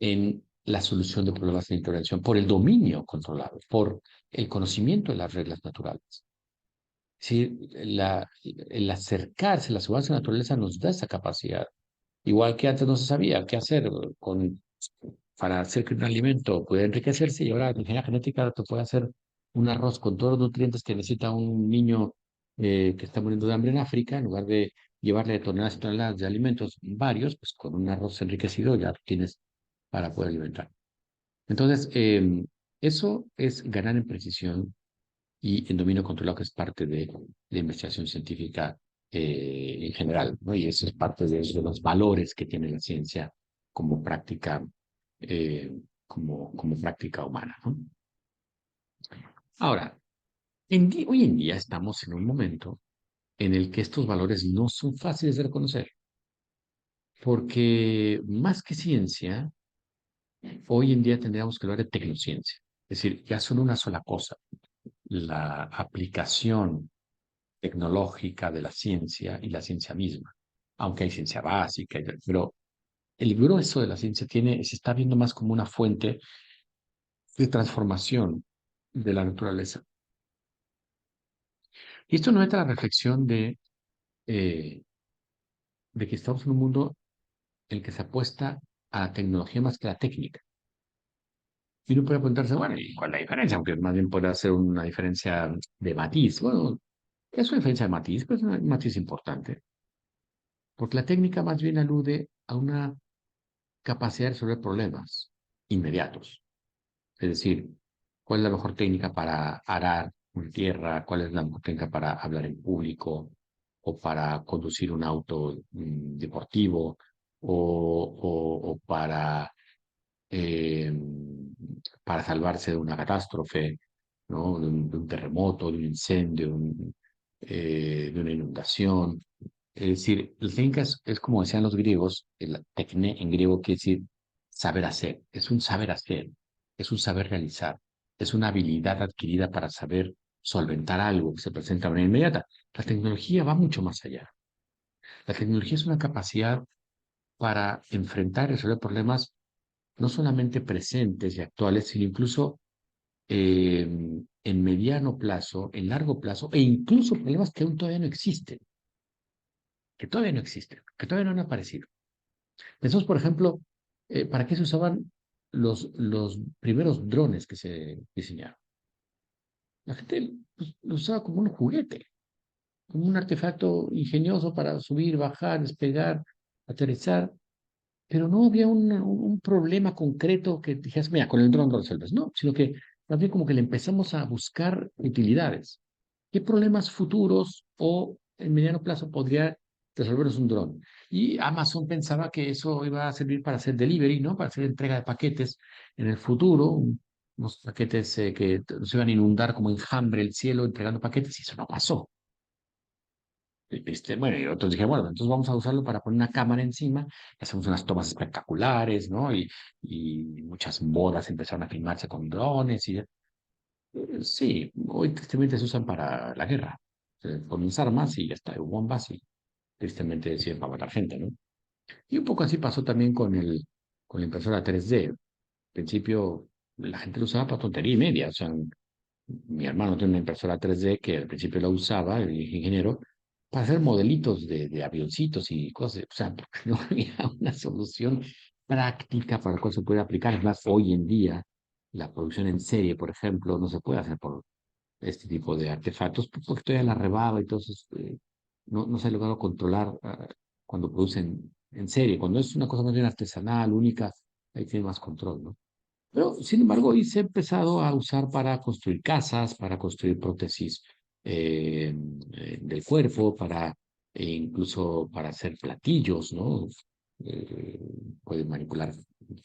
en la solución de problemas de intervención, por el dominio controlado, por el conocimiento de las reglas naturales. Sí, el acercarse, la seguridad de la naturaleza nos da esa capacidad. Igual que antes no se sabía qué hacer para hacer que un alimento pueda enriquecerse y ahora la ingeniería genética te puede hacer un arroz con todos los nutrientes que necesita un niño que está muriendo de hambre en África, en lugar de llevarle toneladas y toneladas de alimentos varios, pues con un arroz enriquecido ya tienes para poder alimentar. Entonces, eso es ganar en precisión y en dominio controlado, que es parte de la investigación científica en general, ¿no? Y eso es parte de los valores que tiene la ciencia como práctica, eh, como práctica humana, ¿no? Ahora, hoy en día estamos en un momento en el que estos valores no son fáciles de reconocer, porque más que ciencia, hoy en día tendríamos que hablar de tecnociencia. Es decir, ya son una sola cosa. La aplicación tecnológica de la ciencia y la ciencia misma, aunque hay ciencia básica, pero el grueso de la ciencia se está viendo más como una fuente de transformación de la naturaleza. Y esto nos mete a la reflexión eh, de que estamos en un mundo en el que se apuesta a la tecnología más que a la técnica. Y uno puede preguntarse, bueno, ¿y cuál es la diferencia? Aunque más bien puede ser una diferencia de matiz. Bueno, es una diferencia de matiz, pero es un matiz importante. Porque la técnica más bien alude a una capacidad de resolver problemas inmediatos. Es decir, ¿cuál es la mejor técnica para arar una tierra? ¿Cuál es la mejor técnica para hablar en público? ¿O para conducir un auto deportivo? ¿O eh, para salvarse de una catástrofe, ¿no? De un terremoto, de un incendio, de una inundación? Es decir, el técnica es como decían los griegos, el tecne en griego quiere decir saber hacer, es un saber hacer, es un saber realizar, es una habilidad adquirida para saber solventar algo que se presenta de manera inmediata. La tecnología va mucho más allá. La tecnología es una capacidad para enfrentar y resolver problemas no solamente presentes y actuales, sino incluso en mediano plazo, en largo plazo, e incluso problemas que aún todavía no existen, que todavía no han aparecido. Pensamos, por ejemplo, ¿para qué se usaban los primeros drones que se diseñaron? La gente pues, lo usaba como un juguete, como un artefacto ingenioso para subir, bajar, despegar, aterrizar, pero no había un problema concreto que dijeras, mira, con el dron lo resuelves, no, sino que más bien como que le empezamos a buscar utilidades. ¿Qué problemas futuros o en mediano plazo podría resolvernos un dron? Y Amazon pensaba que eso iba a servir para hacer delivery, ¿no? Para hacer entrega de paquetes en el futuro, unos paquetes que se iban a inundar como enjambre el cielo entregando paquetes, y eso no pasó. Bueno, y otros dije, bueno, entonces vamos a usarlo para poner una cámara encima, y hacemos unas tomas espectaculares, ¿no? Y muchas bodas empezaron a filmarse con drones. Sí, hoy tristemente se usan para la guerra. Ponen armas y ya está, bombas y tristemente sirven para matar gente, ¿no? Y un poco así pasó también con la impresora 3D. Al principio la gente lo usaba para tontería y media. O sea, mi hermano tiene una impresora 3D que al principio la usaba, el ingeniero, para hacer modelitos de avioncitos y cosas. O sea, porque no había una solución práctica para la cual se puede aplicar. Es más, hoy en día la producción en serie, por ejemplo, no se puede hacer por este tipo de artefactos, pues, porque todavía la rebaba, entonces no se ha logrado controlar cuando producen en serie. Cuando es una cosa más bien artesanal, única, ahí tiene más control, ¿no? Pero, sin embargo, hoy se ha empezado a usar para construir casas, para construir prótesis del cuerpo, incluso para hacer platillos, ¿no? Eh, Pueden manipular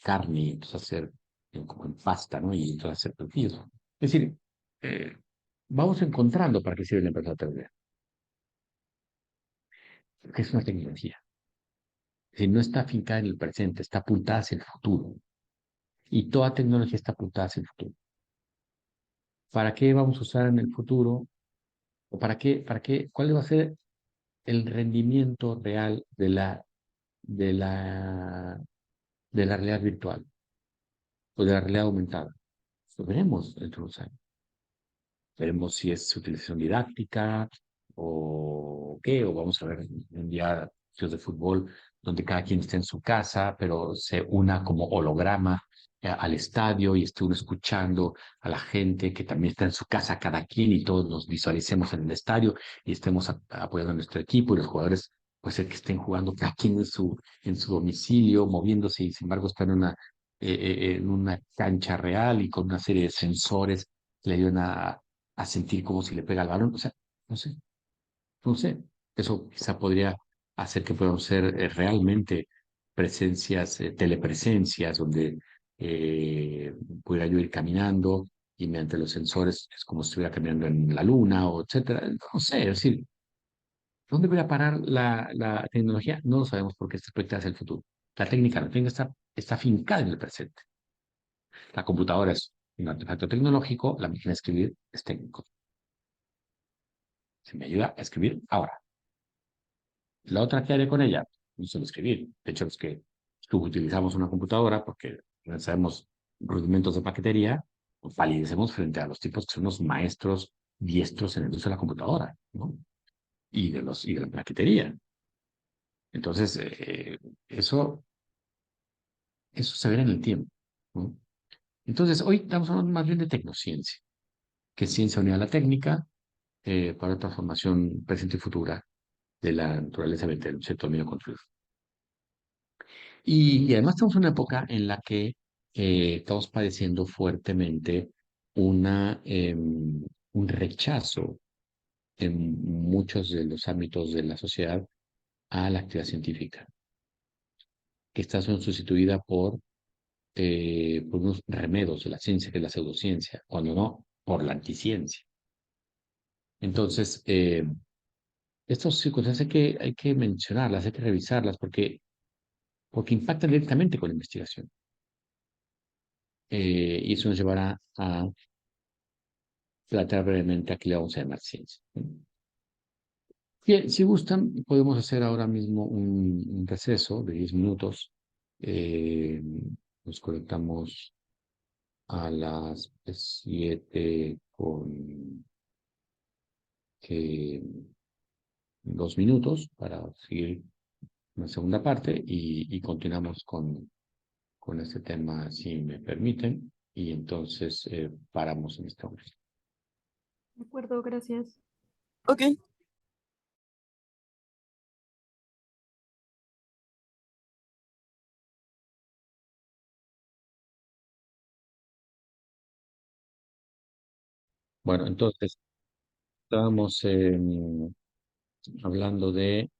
carne, entonces hacer como en pasta, ¿no? Y entonces hacer platillos. Es decir, eh, vamos encontrando para qué sirve la empresa 3D, que es una tecnología. Es decir, no está afincada en el presente, está apuntada hacia el futuro. Y toda tecnología está apuntada hacia el futuro. ¿Para qué vamos a usar en el futuro? ¿O cuál va a ser el rendimiento real de la realidad virtual? o de la realidad aumentada. Lo veremos dentro de unos años. Veremos si es utilización didáctica o qué, o vamos a ver un día partidos de fútbol donde cada quien esté en su casa, pero se una como holograma al estadio y esté uno escuchando a la gente que también está en su casa, cada quien, y todos nos visualicemos en el estadio y estemos apoyando a nuestro equipo y los jugadores, pues el que estén jugando cada quien en su domicilio, moviéndose y sin embargo están en una cancha real y con una serie de sensores que le ayudan a sentir como si le pega el balón. O sea, no sé, no sé. Eso quizá podría hacer que podamos ser realmente presencias, telepresencias, donde pudiera yo ir caminando y mediante los sensores es como si estuviera caminando en la luna o etcétera. No sé, es decir, ¿dónde voy a parar la tecnología? No lo sabemos porque está proyectada hacia el futuro. La técnica no, la técnica está fincada en el presente. La computadora es un artefacto tecnológico, la máquina de escribir es técnico. Se me ayuda a escribir ahora. La otra que haré con ella, no solo escribir. De hecho, los que utilizamos una computadora porque no sabemos rudimentos de paquetería, validecemos frente a los tipos que son los maestros diestros en el uso de la computadora, ¿no? Y de la paquetería. Entonces, eso, eso se verá en el tiempo, ¿no? Entonces, hoy estamos hablando más bien de tecnociencia, que es ciencia unida a la técnica para transformación presente y futura de la naturaleza del sector medio construido. Y además estamos en una época en la que estamos padeciendo fuertemente un rechazo en muchos de los ámbitos de la sociedad a la actividad científica, que está siendo sustituida por unos remedos de la ciencia, que es la pseudociencia, cuando no, por la anticiencia. Entonces, estas circunstancias hay que mencionarlas, hay que revisarlas, porque impactan directamente con la investigación. Y eso nos llevará a plantear brevemente a qué le vamos a llamar ciencia. Bien, si gustan, podemos hacer ahora mismo un receso de 10 minutos. Eh, Nos conectamos a las 7 con 2 minutos para seguir una segunda parte y continuamos con este tema, si me permiten, y entonces paramos en esta hora. De acuerdo, gracias. Ok. Bueno, entonces estábamos hablando de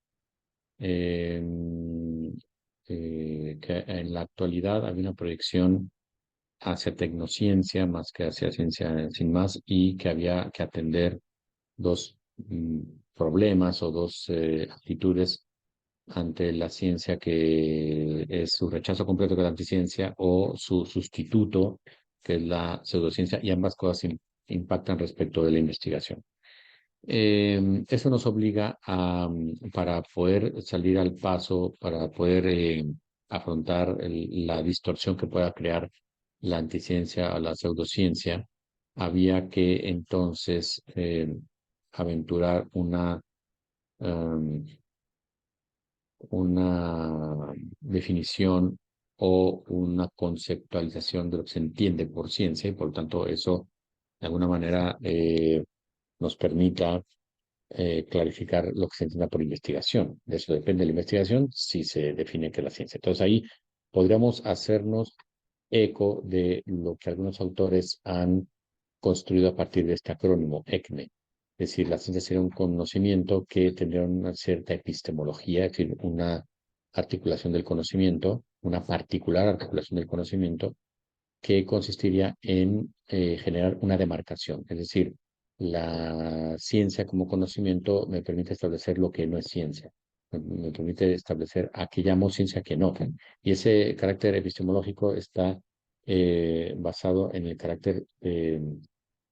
que en la actualidad hay una proyección hacia tecnociencia más que hacia ciencia sin más y que había que atender dos problemas o dos actitudes ante la ciencia, que es su rechazo completo de la anticiencia o su sustituto, que es la pseudociencia, y ambas cosas impactan respecto de la investigación. Eso nos obliga para poder salir al paso, para poder afrontar la distorsión que pueda crear la anticiencia o la pseudociencia, había que entonces aventurar una definición o una conceptualización de lo que se entiende por ciencia, y por lo tanto eso de alguna manera nos permita clarificar lo que se entienda por investigación. De eso depende de la investigación, si se define que es la ciencia. Entonces ahí podríamos hacernos eco de lo que algunos autores han construido a partir de este acrónimo, ECNE. Es decir, la ciencia sería un conocimiento que tendría una cierta epistemología, es decir, una articulación del conocimiento, una particular articulación del conocimiento, que consistiría en generar una demarcación. Es decir, la ciencia como conocimiento me permite establecer lo que no es ciencia, me permite establecer a qué llamo ciencia que no. Y ese carácter epistemológico está basado en el carácter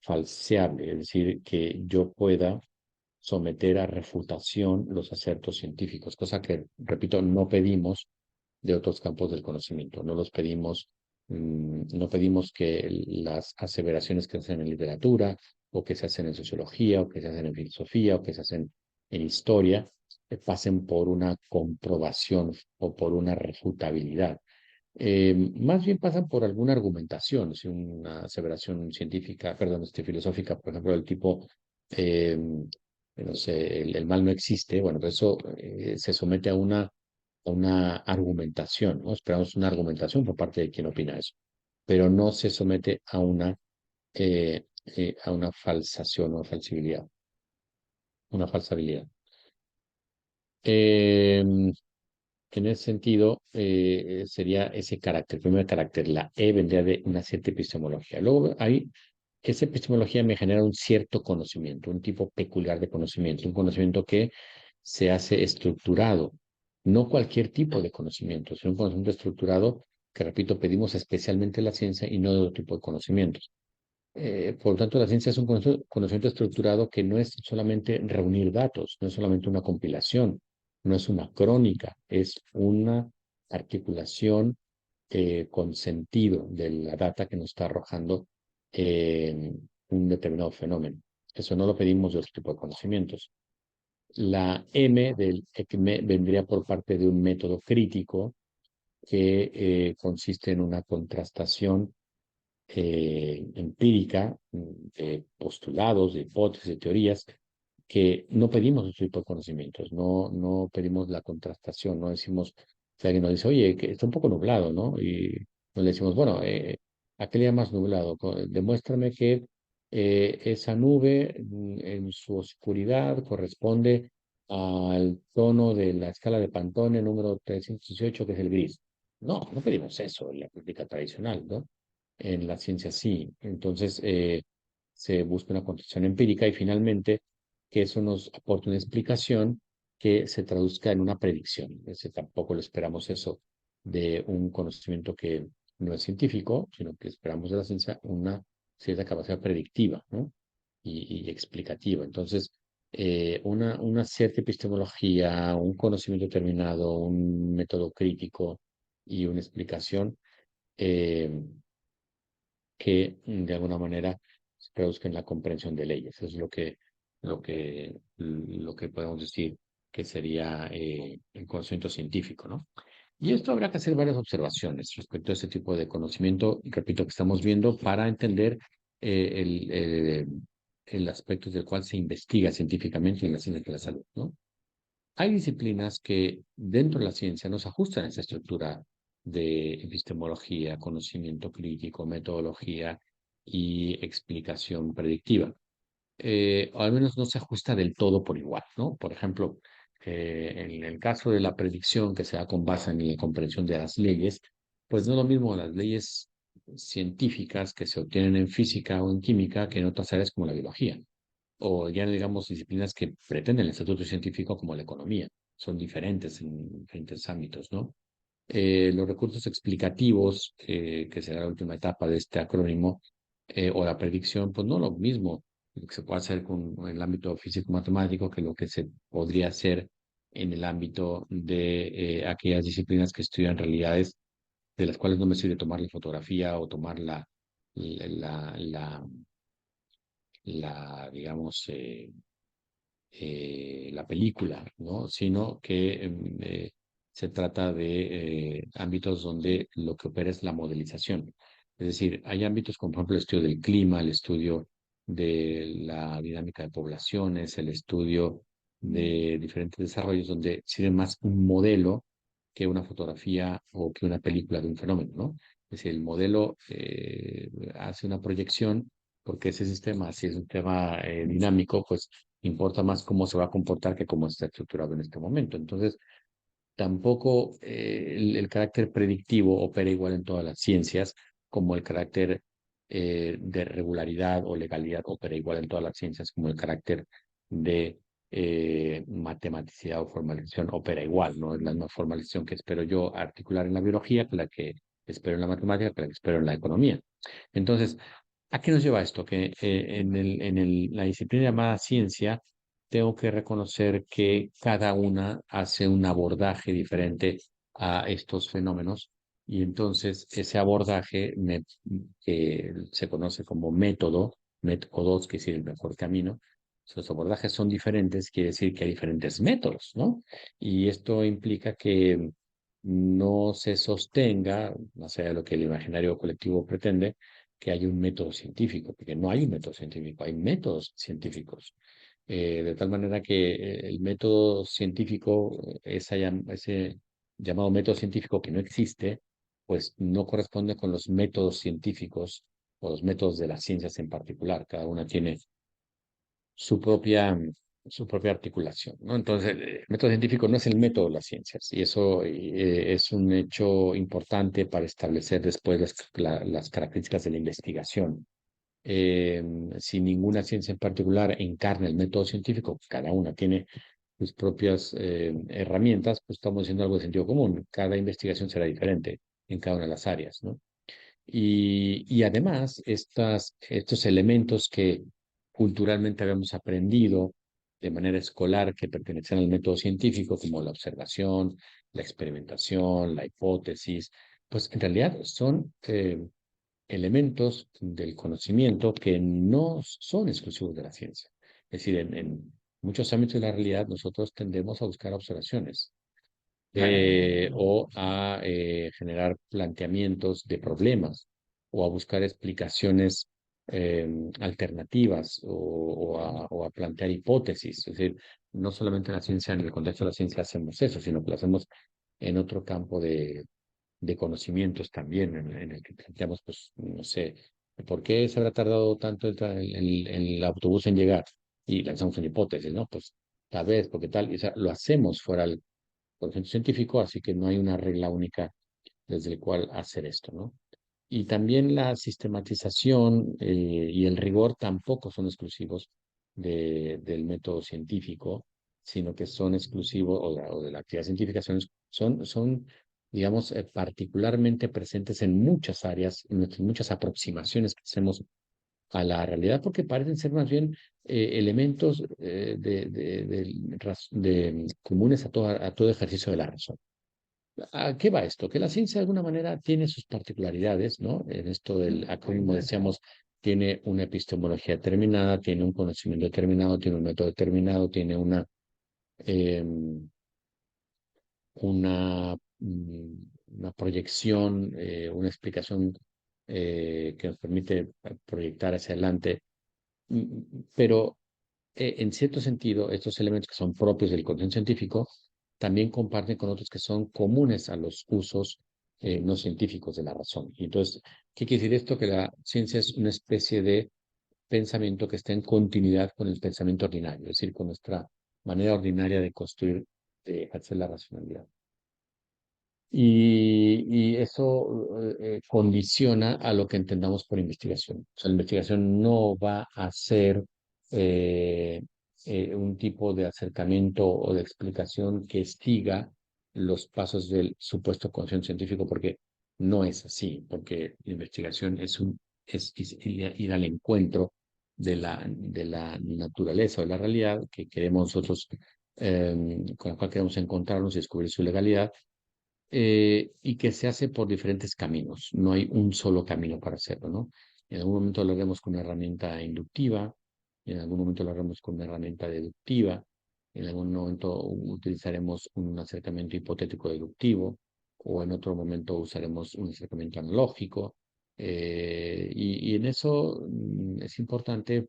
falseable, es decir, que yo pueda someter a refutación los acertos científicos, cosa que, repito, no pedimos de otros campos del conocimiento, no los pedimos No pedimos que las aseveraciones que se hacen en literatura, o que se hacen en sociología, o que se hacen en filosofía, o que se hacen en historia, pasen por una comprobación o por una refutabilidad. Más bien pasan por alguna argumentación, si una aseveración científica, perdón, filosófica, por ejemplo, del tipo, eh, no sé, el mal no existe. Bueno, pues eso se somete a una argumentación, ¿no? Esperamos una argumentación por parte de quien opina eso, pero no se somete a una falsación o falsibilidad, una falsabilidad. Em, En ese sentido, sería ese carácter, el primer carácter, la E vendría de una cierta epistemología. Luego, ahí, esa epistemología me genera un cierto conocimiento, un tipo peculiar de conocimiento, un conocimiento que se hace estructurado, no cualquier tipo de conocimiento, sino un conocimiento estructurado que, repito, pedimos especialmente en la ciencia y no de otro tipo de conocimientos. Por lo tanto, la ciencia es un conocimiento estructurado que no es solamente reunir datos, no es solamente una compilación, no es una crónica, es una articulación con sentido de la data que nos está arrojando un determinado fenómeno. Eso no lo pedimos de otro tipo de conocimientos. La M del ECME vendría por parte de un método crítico que consiste en una contrastación empírica, de postulados, de hipótesis, de teorías, que no pedimos ese tipo de conocimientos, no pedimos la contrastación, no decimos, si alguien nos dice, oye, que está un poco nublado, ¿no? Y nos le decimos, bueno, ¿a qué le llamas nublado? Demuéstrame que esa nube en su oscuridad corresponde al tono de la escala de Pantone número 318, que es el gris. No pedimos eso en la práctica tradicional, ¿no? En la ciencia sí. Entonces, se busca una construcción empírica y finalmente que eso nos aporte una explicación que se traduzca en una predicción. Ese tampoco lo esperamos eso de un conocimiento que no es científico, sino que esperamos de la ciencia una cierta capacidad predictiva, ¿no? Y explicativa. Entonces, una cierta epistemología, un conocimiento determinado, un método crítico y una explicación eh, que de alguna manera se traduzca en la comprensión de leyes. Eso es lo que podemos decir que sería el conocimiento científico, ¿no? Y esto habrá que hacer varias observaciones respecto a ese tipo de conocimiento, repito, que estamos viendo para entender el aspecto del cual se investiga científicamente en la ciencia de la salud, ¿no? Hay disciplinas que dentro de la ciencia nos ajustan a esa estructura de epistemología, conocimiento crítico, metodología y explicación predictiva. O al menos no se ajusta del todo por igual, ¿no? Por ejemplo, en el caso de la predicción que se da con base en la comprensión de las leyes, pues no es lo mismo las leyes científicas que se obtienen en física o en química que en otras áreas como la biología o ya no digamos disciplinas que pretenden el estatuto científico como la economía. Son diferentes en diferentes ámbitos, ¿no? Los recursos explicativos, que será la última etapa de este acrónimo, o la predicción, pues no lo mismo lo que se puede hacer con el ámbito físico-matemático que lo que se podría hacer en el ámbito de aquellas disciplinas que estudian realidades de las cuales no me sirve tomar la fotografía o tomar la, la, la, digamos, la película, ¿no? Sino que se trata de ámbitos donde lo que opera es la modelización. Es decir, hay ámbitos como por ejemplo el estudio del clima, el estudio de la dinámica de poblaciones, el estudio de diferentes desarrollos donde sirve más un modelo que una fotografía o que una película de un fenómeno, ¿no? Es decir, el modelo hace una proyección porque ese sistema, si es un tema dinámico, pues importa más cómo se va a comportar que cómo está estructurado en este momento. Entonces, tampoco el carácter predictivo opera igual en todas las ciencias, como el carácter de regularidad o legalidad opera igual en todas las ciencias, como el carácter de matematicidad o formalización opera igual, no es la misma formalización que espero yo articular en la biología que la que espero en la matemática, que la que espero en la economía. Entonces, ¿a qué nos lleva esto? Que la disciplina llamada ciencia, tengo que reconocer que cada una hace un abordaje diferente a estos fenómenos Y entonces ese abordaje que se conoce como métodos, que es decir, el mejor camino, los abordajes son diferentes, quiere decir que hay diferentes métodos, ¿no? Y esto implica que no se sostenga, más allá de lo que el imaginario colectivo pretende, que hay un método científico, porque no hay un método científico, hay métodos científicos. De tal manera que el método científico, ese llamado método científico que no existe, pues no corresponde con los métodos científicos o los métodos de las ciencias en particular. Cada una tiene su propia, su propia articulación, ¿no? Entonces, el método científico no es el método de las ciencias y eso es un hecho importante para establecer después las características de la investigación. Eh, si ninguna ciencia en particular encarna el método científico, cada una tiene sus propias herramientas, pues estamos diciendo algo de sentido común. Cada investigación será diferente en cada una de las áreas, ¿no? Y además, estos elementos que culturalmente habíamos aprendido de manera escolar que pertenecen al método científico, como la observación, la experimentación, la hipótesis, pues en realidad son elementos del conocimiento que no son exclusivos de la ciencia. Es decir, en muchos ámbitos de la realidad nosotros tendemos a buscar observaciones o a generar planteamientos de problemas o a buscar explicaciones eh, alternativas o a plantear hipótesis. Es decir, no solamente en la ciencia, en el contexto de la ciencia hacemos eso, sino que lo hacemos en otro campo de conocimientos también, en el que planteamos, pues, no sé, ¿por qué se habrá tardado tanto el autobús en llegar? Y lanzamos una hipótesis, ¿no? Pues tal vez, porque tal, y, o sea, lo hacemos fuera del conocimiento científico, así que no hay una regla única desde el cual hacer esto, ¿no? Y también la sistematización y el rigor tampoco son exclusivos del método científico, sino que son exclusivos, o de la actividad científica, son digamos, particularmente presentes en muchas áreas, en muchas aproximaciones que hacemos a la realidad, porque parecen ser más bien elementos comunes a todo ejercicio de la razón. ¿A qué va esto? Que la ciencia de alguna manera tiene sus particularidades, ¿no? En esto del acrónimo decíamos, tiene una epistemología determinada, tiene un conocimiento determinado, tiene un método determinado, tiene eh, una proyección, una explicación que nos permite proyectar hacia adelante. Pero en cierto sentido, estos elementos que son propios del conocimiento científico también comparten con otros que son comunes a los usos no científicos de la razón. Y entonces, ¿qué quiere decir esto? Que la ciencia es una especie de pensamiento que está en continuidad con el pensamiento ordinario, es decir, con nuestra manera ordinaria de construir, de hacer la racionalidad. Y eso condiciona a lo que entendamos por investigación. O sea, la investigación no va a ser eh, un tipo de acercamiento o de explicación que siga los pasos del supuesto conocimiento científico, porque no es así, porque la investigación es ir al encuentro de la naturaleza o de la realidad que queremos nosotros, con la cual queremos encontrarnos y descubrir su legalidad y que se hace por diferentes caminos. No hay un solo camino para hacerlo, ¿no? En algún momento lo haremos con una herramienta inductiva, en algún momento lo haremos con una herramienta deductiva, en algún momento utilizaremos un acercamiento hipotético deductivo, o en otro momento usaremos un acercamiento analógico. Y en eso es importante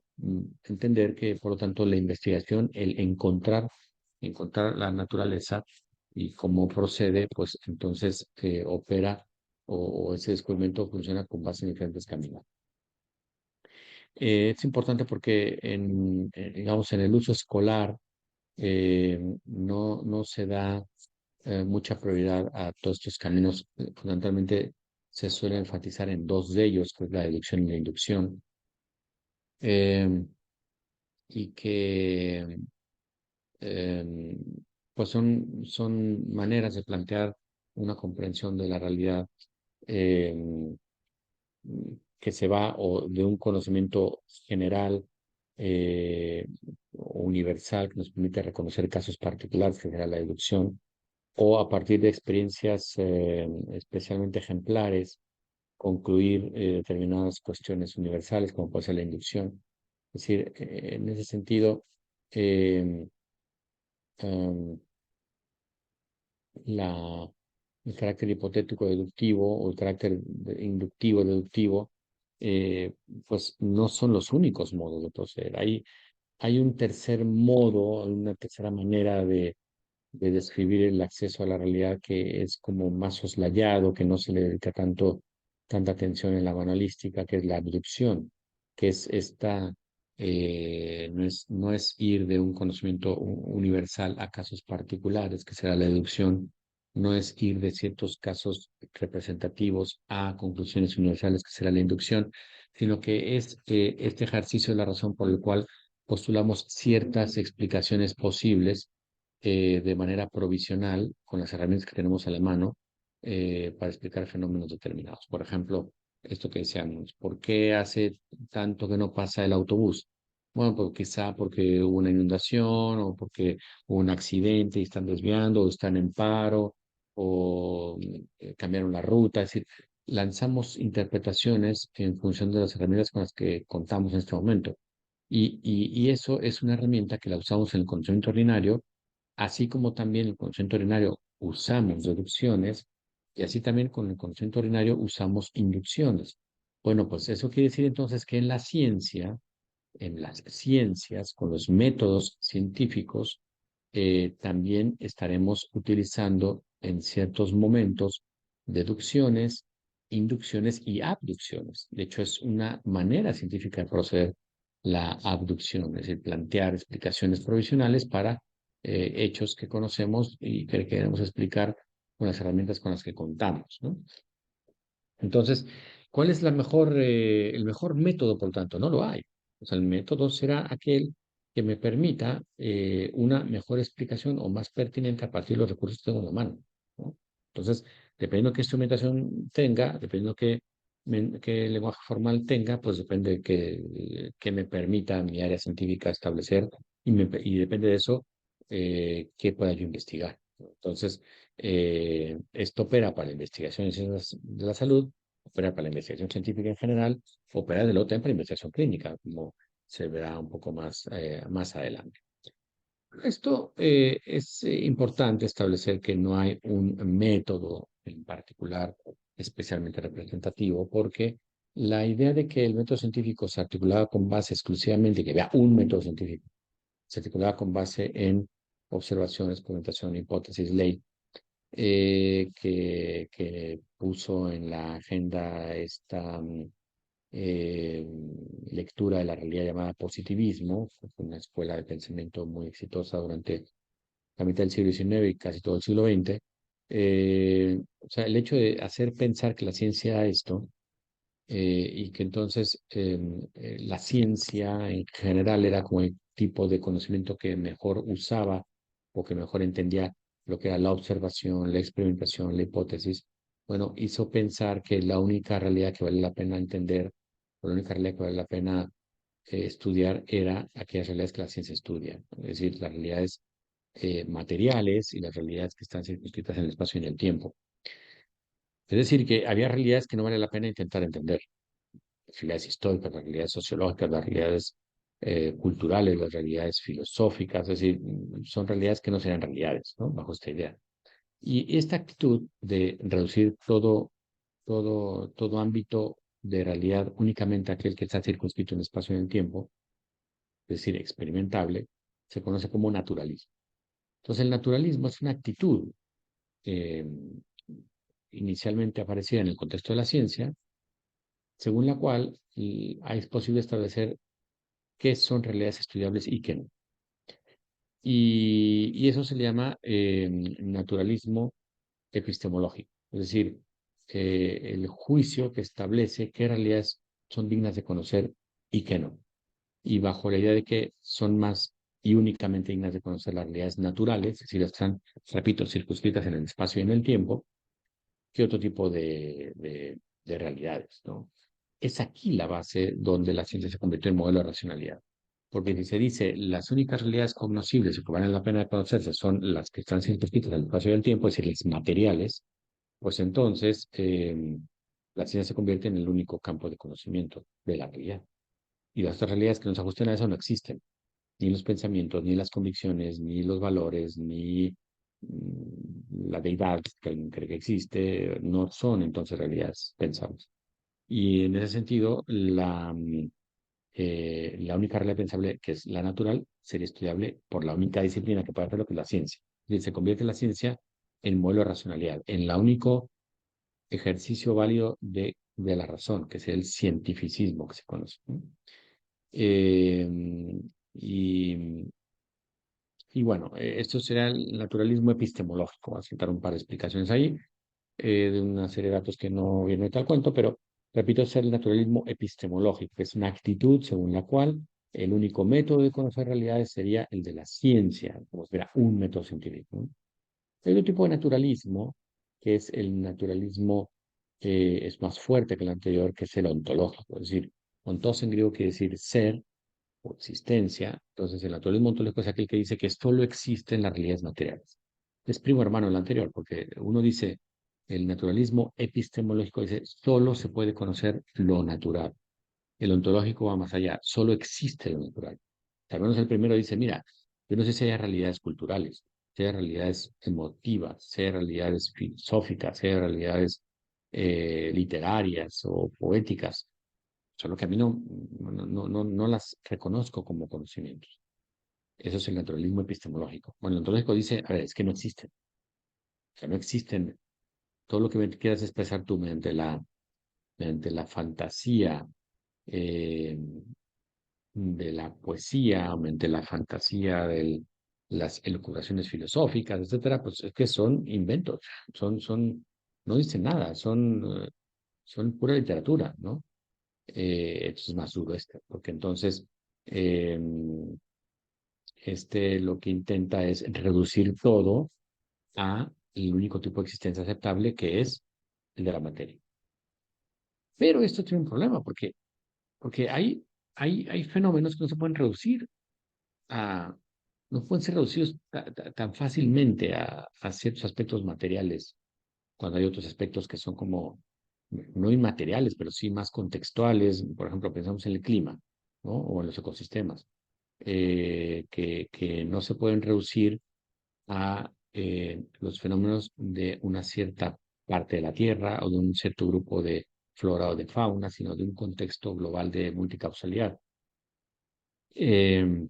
entender que, por lo tanto, la investigación, el encontrar la naturaleza, y cómo procede, pues entonces opera o ese descubrimiento funciona con base en diferentes caminos. Es importante porque digamos, en el uso escolar no se da mucha prioridad a todos estos caminos. Fundamentalmente se suele enfatizar en dos de ellos, que es la deducción y la inducción, eh, y que eh, pues son maneras de plantear una comprensión de la realidad eh, que se va o de un conocimiento general o universal que nos permite reconocer casos particulares, que será la deducción, o a partir de experiencias especialmente ejemplares, concluir determinadas cuestiones universales, como puede ser la inducción. Es decir, en ese sentido, eh, em, la, el carácter hipotético deductivo o el carácter inductivo deductivo, pues no son los únicos modos de proceder. Hay un tercer modo, una tercera manera de describir el acceso a la realidad que es como más soslayado, que no se le dedica tanta atención en la banalística, que es la abducción, que es esta, no es ir de un conocimiento universal a casos particulares, que será la deducción, no es ir de ciertos casos representativos a conclusiones universales, que será la inducción, sino que es este ejercicio de la razón por el cual postulamos ciertas explicaciones posibles de manera provisional con las herramientas que tenemos a la mano para explicar fenómenos determinados. Por ejemplo, esto que decíamos, ¿por qué hace tanto que no pasa el autobús? Bueno, pues quizá porque hubo una inundación o porque hubo un accidente y están desviando o están en paro o cambiaron la ruta. Es decir, lanzamos interpretaciones en función de las herramientas con las que contamos en este momento. Y eso es una herramienta que la usamos en el conocimiento ordinario, así como también el conocimiento ordinario usamos deducciones y así también con el conocimiento ordinario usamos inducciones. Bueno, pues eso quiere decir entonces que en las ciencias, con los métodos científicos, también estaremos utilizando en ciertos momentos deducciones, inducciones y abducciones. De hecho, es una manera científica de proceder la abducción, es decir, plantear explicaciones provisionales para hechos que conocemos y que queremos explicar con las herramientas con las que contamos, ¿no? Entonces, ¿cuál es el mejor método, por lo tanto? No lo hay. O sea, el método será aquel que me permita una mejor explicación o más pertinente a partir de los recursos que tengo en la mano, ¿no? Entonces, dependiendo de qué instrumentación tenga, dependiendo qué lenguaje formal tenga, pues depende de qué me permita mi área científica establecer y depende de eso, qué pueda yo investigar. Entonces, esto opera para la investigación en ciencias de la salud, opera para la investigación científica en general, opera de lo también para la investigación clínica, como se verá un poco más adelante. Esto es importante establecer que no hay un método en particular especialmente representativo, porque la idea de que el método científico se articulaba con base exclusivamente, que había un método científico, se articulaba con base en observación, experimentación, hipótesis, ley, que puso en la agenda esta eh, lectura de la realidad llamada positivismo, que fue una escuela de pensamiento muy exitosa durante la mitad del siglo XIX y casi todo el siglo XX. O sea, el hecho de hacer pensar que la ciencia era esto, y que entonces la ciencia en general era como el tipo de conocimiento que mejor usaba o que mejor entendía lo que era la observación, la experimentación, la hipótesis. Bueno, hizo pensar que la única realidad que vale la pena entender, o la única realidad que vale la pena estudiar era aquellas realidades que la ciencia estudia, es decir, las realidades materiales y las realidades que están circunscritas en el espacio y en el tiempo. Es decir, que había realidades que no vale la pena intentar entender, las realidades históricas, las realidades sociológicas, las realidades culturales, las realidades filosóficas, es decir, son realidades que no serían realidades, ¿no? Bajo esta idea. Y esta actitud de reducir todo ámbito de realidad únicamente a aquel que está circunscrito en el espacio y en el tiempo, es decir, experimentable, se conoce como naturalismo. Entonces, el naturalismo es una actitud eh, inicialmente aparecida en el contexto de la ciencia, según la cual es posible establecer qué son realidades estudiables y qué no. Y eso se le llama naturalismo epistemológico, es decir, el juicio que establece qué realidades son dignas de conocer y qué no. Y bajo la idea de que son más y únicamente dignas de conocer las realidades naturales, es decir, las que están, repito, circunscritas en el espacio y en el tiempo, que otro tipo de realidades, ¿no? Es aquí la base donde la ciencia se convirtió en modelo de racionalidad. Porque si se dice las únicas realidades cognoscibles y que valen la pena conocerse son las que están circunscritas al espacio y al tiempo, es decir, las materiales, pues entonces la ciencia se convierte en el único campo de conocimiento de la realidad. Y las otras realidades que nos ajusten a eso no existen. Ni los pensamientos, ni las convicciones, ni los valores, ni la deidad que alguien cree que existe, no son entonces realidades pensables. Y en ese sentido, la única realidad pensable, que es la natural, sería estudiable por la única disciplina que puede hacerlo, que es la ciencia. Es decir, se convierte la ciencia en modelo de racionalidad, en la único ejercicio válido de la razón, que es el cientificismo que se conoce, ¿no? Eh, y, y bueno, esto será el naturalismo epistemológico. Voy a citar un par de explicaciones ahí, de una serie de datos que no viene de tal cuento, pero repito, es el naturalismo epistemológico, que es una actitud según la cual el único método de conocer realidades sería el de la ciencia, como si fuera un método científico, ¿no? Hay otro tipo de naturalismo, que es el naturalismo que es más fuerte que el anterior, que es el ontológico. Es decir, ontos en griego quiere decir ser o existencia. Entonces, el naturalismo ontológico es aquel que dice que solo existen las realidades materiales. Es primo hermano del anterior, porque uno dice, el naturalismo epistemológico dice, solo se puede conocer lo natural. El ontológico va más allá, solo existe lo natural. Al menos el primero dice, mira, yo no sé si hay realidades culturales, si hay realidades emotivas, si hay realidades filosóficas, si hay realidades literarias o poéticas, solo que a mí no las reconozco como conocimientos. Eso es el naturalismo epistemológico. Bueno, el ontológico dice, a ver, es que no existen. O sea, no existen. Todo lo que me quieras expresar tú mediante la fantasía, eh, de la poesía, de la fantasía, de las elucubraciones filosóficas, etcétera, pues es que son inventos, no dicen nada, son pura literatura, ¿no? Esto es más duro porque entonces eh, lo que intenta es reducir todo a el único tipo de existencia aceptable que es el de la materia. Pero esto tiene un problema porque hay fenómenos que no se pueden reducir a, no pueden ser reducidos tan fácilmente a ciertos aspectos materiales, cuando hay otros aspectos que son como, no inmateriales, pero sí más contextuales. Por ejemplo, pensamos en el clima, ¿no? O en los ecosistemas, que no se pueden reducir a los fenómenos de una cierta parte de la Tierra o de un cierto grupo de flora o de fauna, sino de un contexto global de multicausalidad. Eh, en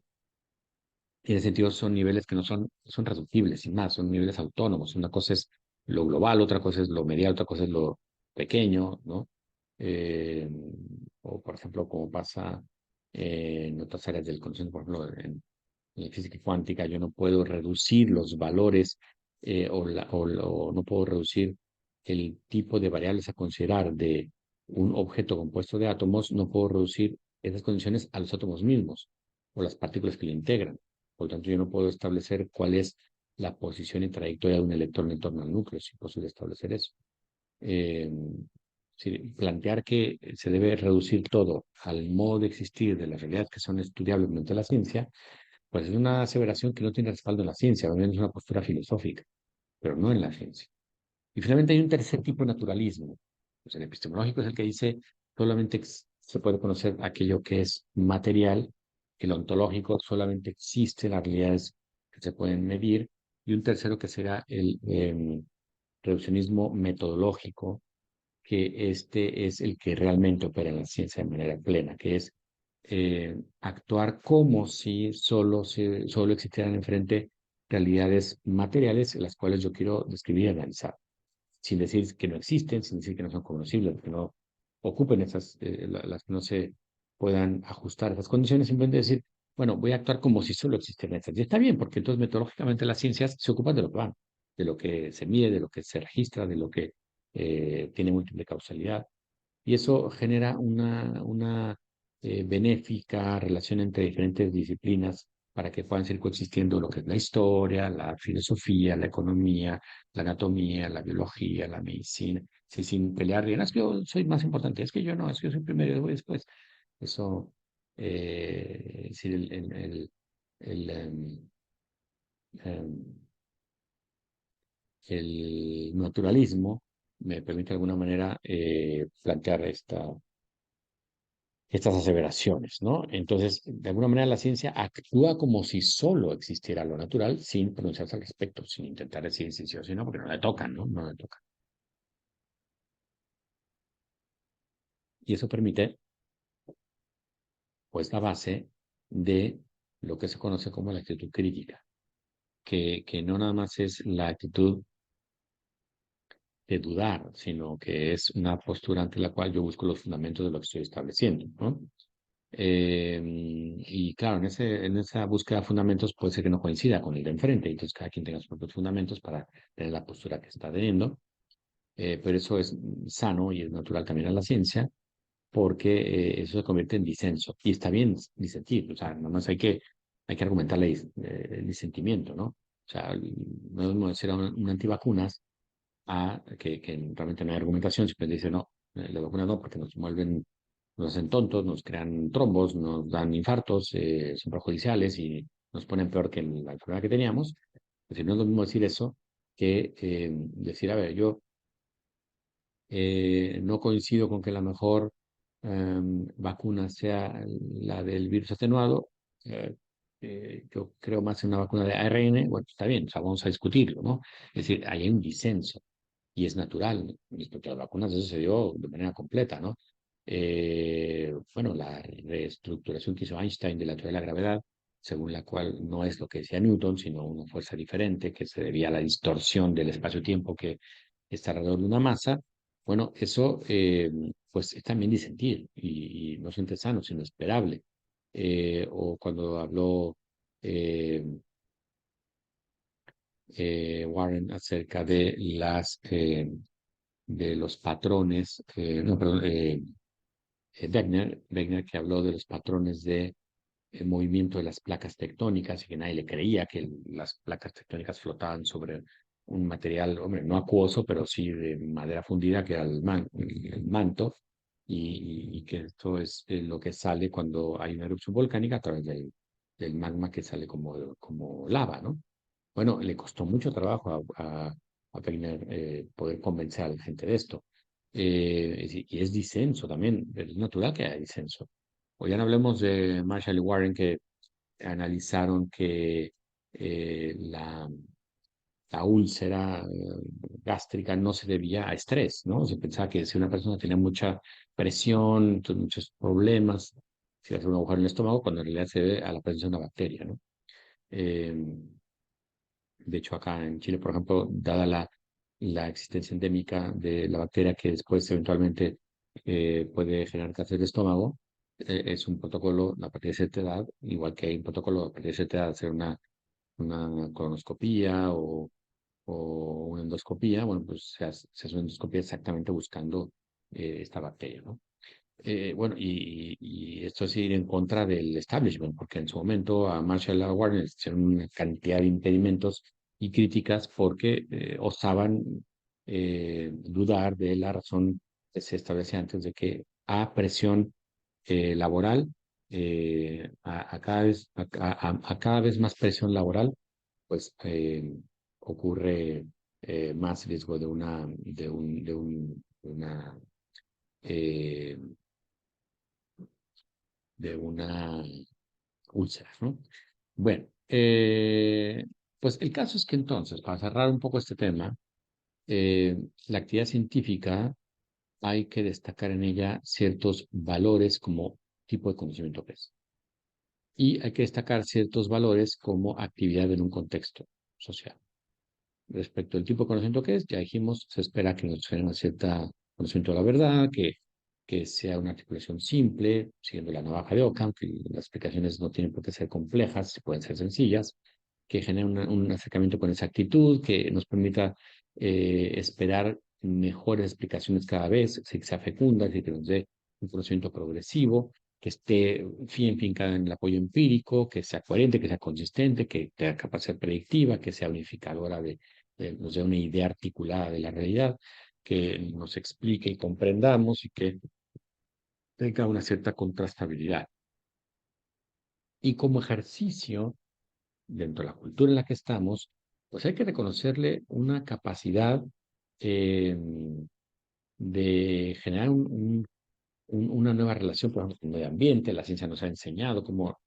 ese sentido, son niveles que no son reductibles, sin más, son niveles autónomos. Una cosa es lo global, otra cosa es lo medial, otra cosa es lo pequeño, ¿no? Eh, o, por ejemplo, como pasa en otras áreas del conocimiento, por ejemplo, en la física cuántica, yo no puedo reducir los valores o no puedo reducir el tipo de variables a considerar de un objeto compuesto de átomos, no puedo reducir esas condiciones a los átomos mismos o las partículas que lo integran. Por lo tanto, yo no puedo establecer cuál es la posición y trayectoria de un electrón en torno al núcleo. Es imposible establecer eso. Eh, plantear que se debe reducir todo al modo de existir de las realidades que son estudiables mediante la ciencia, pues es una aseveración que no tiene respaldo en la ciencia, más bien es una postura filosófica, pero no en la ciencia. Y finalmente hay un tercer tipo de naturalismo. Pues el epistemológico es el que dice solamente se puede conocer aquello que es material, el ontológico solamente existe las realidades que se pueden medir, y un tercero que será el reduccionismo metodológico, que este es el que realmente opera en la ciencia de manera plena, que es actuar como si solo existieran enfrente realidades materiales, las cuales yo quiero describir y analizar, sin decir que no existen, sin decir que no son conocibles, que no ocupen las que no se puedan ajustar a esas condiciones, simplemente decir, bueno, voy a actuar como si solo existieran estas. Y está bien, porque entonces metodológicamente las ciencias se ocupan de lo que van, de lo que se mide, de lo que se registra, de lo que tiene múltiple causalidad. Y eso genera una benéfica relación entre diferentes disciplinas para que puedan seguir coexistiendo lo que es la historia, la filosofía, la economía, la anatomía, la biología, la medicina, sí, sin pelear, digan, es que yo soy más importante, es que yo no, es que yo soy primero y voy después. Eso Es decir, el, em, em, el naturalismo me permite de alguna manera plantear estas aseveraciones, ¿no? Entonces, de alguna manera la ciencia actúa como si solo existiera lo natural sin pronunciarse al respecto, sin intentar decir si sí o si no, porque no le tocan, ¿no? No le tocan. Y eso permite, pues, la base de lo que se conoce como la actitud crítica, que no nada más es la actitud de dudar, sino que es una postura ante la cual yo busco los fundamentos de lo que estoy estableciendo, ¿no? Y claro, en esa búsqueda de fundamentos puede ser que no coincida con el de enfrente, entonces cada quien tenga sus propios fundamentos para tener la postura que está teniendo, pero eso es sano y es natural también en la ciencia, porque eso se convierte en disenso, y está bien disentir, o sea, nomás hay que argumentarle el disentimiento, ¿no? O sea, no debemos ser un antivacunas que realmente no hay argumentación, simplemente dice no, las vacunas no, porque nos vuelven, nos hacen tontos, nos crean trombos, nos dan infartos, son perjudiciales y nos ponen peor que la enfermedad que teníamos. Es decir, no es lo mismo decir eso que decir, a ver, yo no coincido con que la mejor vacuna sea la del virus atenuado. eh, yo creo más en una vacuna de ARN. Bueno, está bien, o sea, vamos a discutirlo, ¿no? Es decir, hay un disenso y es natural. Respecto a las vacunas, eso se dio de manera completa, ¿no? Bueno, la reestructuración que hizo Einstein de la teoría de la gravedad, según la cual no es lo que decía Newton, sino una fuerza diferente que se debía a la distorsión del espacio-tiempo que está alrededor de una masa. Bueno, eso pues es también disentir y no siempre sano, sino esperable. O cuando habló eh, Warren acerca de de los patrones, no, perdón, Wegener que habló de los patrones de movimiento de las placas tectónicas y que nadie le creía que las placas tectónicas flotaban sobre un material, hombre, no acuoso, pero sí de madera fundida, que era el manto, y que esto es lo que sale cuando hay una erupción volcánica a través del magma que sale como lava, ¿no? Bueno, le costó mucho trabajo a Wegener poder convencer a la gente de esto. Y es disenso también, es natural que haya disenso. O ya no hablemos de Marshall y Warren que analizaron que la úlcera gástrica no se debía a estrés, ¿no? Se pensaba que si una persona tenía mucha presión, muchos problemas, se hace un agujero en el estómago, cuando en realidad se debe a la presencia de una bacteria, ¿no? Eh, de hecho, acá en Chile, por ejemplo, dada la existencia endémica de la bacteria que después eventualmente puede generar cáncer de estómago, es un protocolo a partir de cierta edad, igual que hay un protocolo a partir de cierta edad, hacer una colonoscopía o una endoscopía. Bueno, pues se hace una endoscopía exactamente buscando esta bacteria, ¿no? Bueno, y esto es ir en contra del establishment, porque en su momento a Marshall y a Warren les hicieron una cantidad de impedimentos y críticas porque osaban dudar de la razón que se establecía antes de que a presión laboral, a cada vez, a cada vez más presión laboral, pues ocurre más riesgo eh, de una úlcera, ¿no? Bueno, pues el caso es que entonces, para cerrar un poco este tema, la actividad científica hay que destacar en ella ciertos valores como tipo de conocimiento que es. Y hay que destacar ciertos valores como actividad en un contexto social. Respecto al tipo de conocimiento que es, ya dijimos, se espera que nos tenga una cierta conocimiento de la verdad, que sea una articulación simple, siguiendo la navaja de Ockham, que las explicaciones no tienen por qué ser complejas, pueden ser sencillas, que genere un acercamiento con exactitud, que nos permita esperar mejores explicaciones cada vez, que sea fecunda, que nos dé un conocimiento progresivo, que esté bien fincada en el apoyo empírico, que sea coherente, que sea consistente, que tenga capacidad predictiva, que sea unificadora nos dé una idea articulada de la realidad, que nos explique y comprendamos y que tenga una cierta contrastabilidad. Y como ejercicio, dentro de la cultura en la que estamos, pues hay que reconocerle una capacidad eh, de generar una nueva relación, por ejemplo, con el medio ambiente. La ciencia nos ha enseñado cómo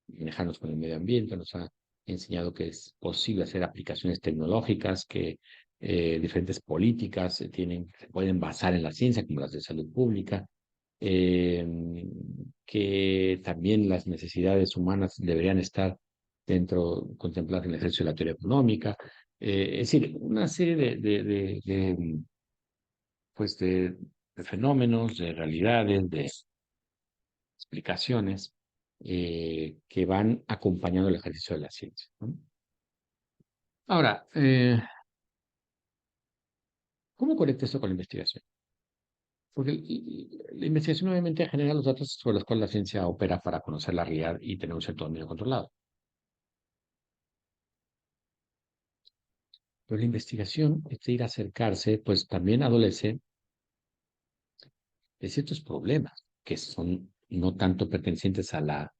manejarnos con el medio ambiente, nos ha enseñado que es posible hacer aplicaciones tecnológicas, que diferentes políticas se pueden basar en la ciencia, como las de salud pública, eh, que también las necesidades humanas deberían estar contempladas en el ejercicio de la teoría económica. Es decir, una serie pues de fenómenos, de realidades, de explicaciones que van acompañando el ejercicio de la ciencia, ¿no? Ahora, ¿cómo conecta esto con la investigación? Porque la investigación obviamente genera los datos sobre los cuales la ciencia opera para conocer la realidad y tener un cierto dominio controlado. Pero la investigación, este ir a acercarse, pues también adolece de ciertos problemas que son no tanto pertenecientes a la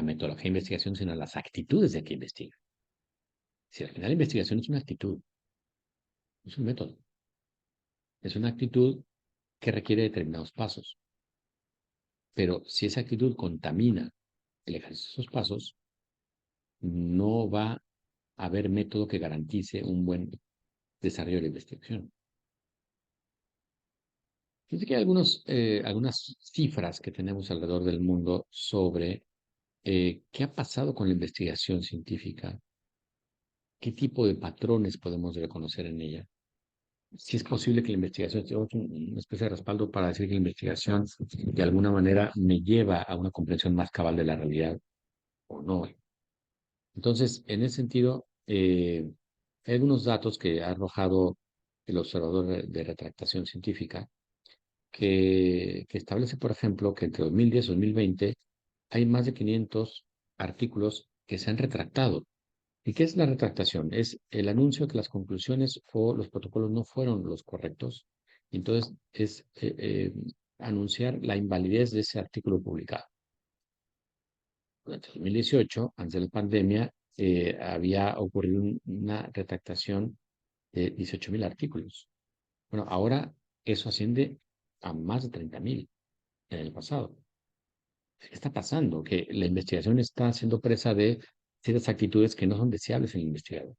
metodología de investigación, sino a las actitudes de quien investiga. Si al final la investigación es una actitud, es un método, es una actitud que requiere determinados pasos. Pero si esa actitud contamina el ejercicio de esos pasos, no va a haber método que garantice un buen desarrollo de la investigación. Fíjense que hay algunas cifras que tenemos alrededor del mundo sobre qué ha pasado con la investigación científica, qué tipo de patrones podemos reconocer en ella. Si es posible que la investigación, tenemos una especie de respaldo para decir que la investigación de alguna manera me lleva a una comprensión más cabal de la realidad o no. Entonces, en ese sentido, hay algunos datos que ha arrojado el Observador de Retractación Científica que establece, por ejemplo, que entre 2010 y 2020 hay más de 500 artículos que se han retractado. ¿Y qué es la retractación? Es el anuncio de que las conclusiones o los protocolos no fueron los correctos. Entonces, es anunciar la invalidez de ese artículo publicado. Durante 2018, antes de la pandemia, había ocurrido una retractación de 18.000 artículos. Bueno, ahora eso asciende a más de 30.000 en el pasado. ¿Qué está pasando? Que la investigación está siendo presa de ciertas actitudes que no son deseables en el investigador.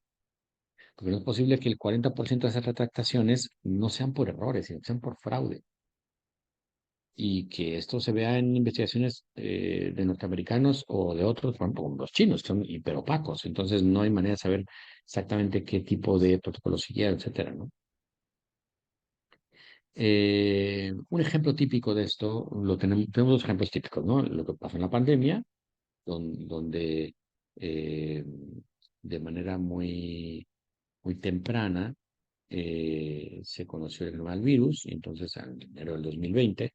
Porque no es posible que el 40% de esas retractaciones no sean por errores, sino que sean por fraude. Y que esto se vea en investigaciones de norteamericanos o de otros, por ejemplo, como los chinos, que son hiperopacos. Entonces no hay manera de saber exactamente qué tipo de protocolos siguieron, etcétera, ¿no? Un ejemplo típico de esto, tenemos dos ejemplos típicos, ¿no? Lo que pasó en la pandemia, donde eh, de manera muy temprana se conoció el global virus, y entonces en enero del 2020,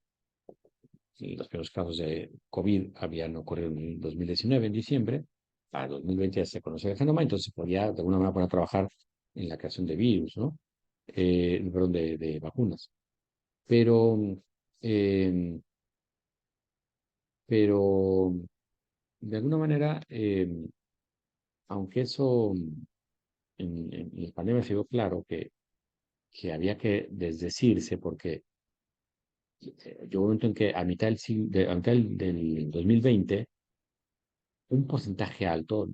y los primeros casos de COVID habían ocurrido en 2019, en diciembre. Para 2020 ya se conoció el genoma, entonces se podía de alguna manera poner a trabajar en la creación de virus, ¿no? Perdón, de vacunas. Pero, eh, pero de alguna manera, aunque eso en la pandemia se vio claro que había que desdecirse, porque llegó un momento en que a mitad del 2020, un porcentaje alto,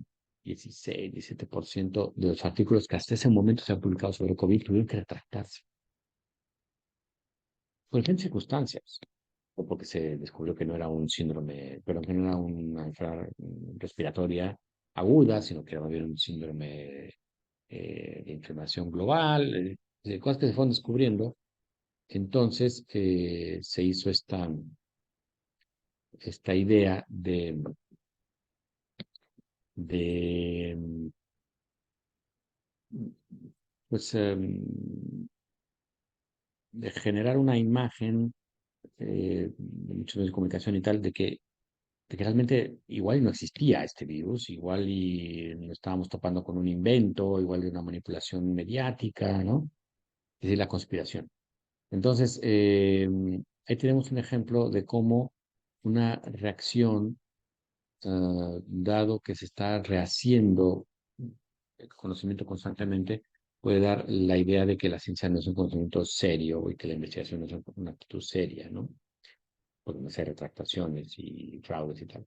16, 17% de los artículos que hasta ese momento se han publicado sobre COVID tuvieron que retractarse por diferentes circunstancias, o porque se descubrió que no era un síndrome, pero que no era una enfermedad respiratoria aguda, sino que era más bien un síndrome de inflamación global, de cosas que se fueron descubriendo. Entonces se hizo esta idea de pues, de generar una imagen de muchos medios de comunicación y tal, de que realmente igual no existía este virus, igual y nos estábamos topando con un invento, igual de una manipulación mediática, ¿no? Es decir, la conspiración. Entonces, ahí tenemos un ejemplo de cómo una reacción dado que se está rehaciendo el conocimiento constantemente, puede dar la idea de que la ciencia no es un conocimiento serio y que la investigación no es una actitud seria, ¿no? Pueden hacer retractaciones y fraudes y tal.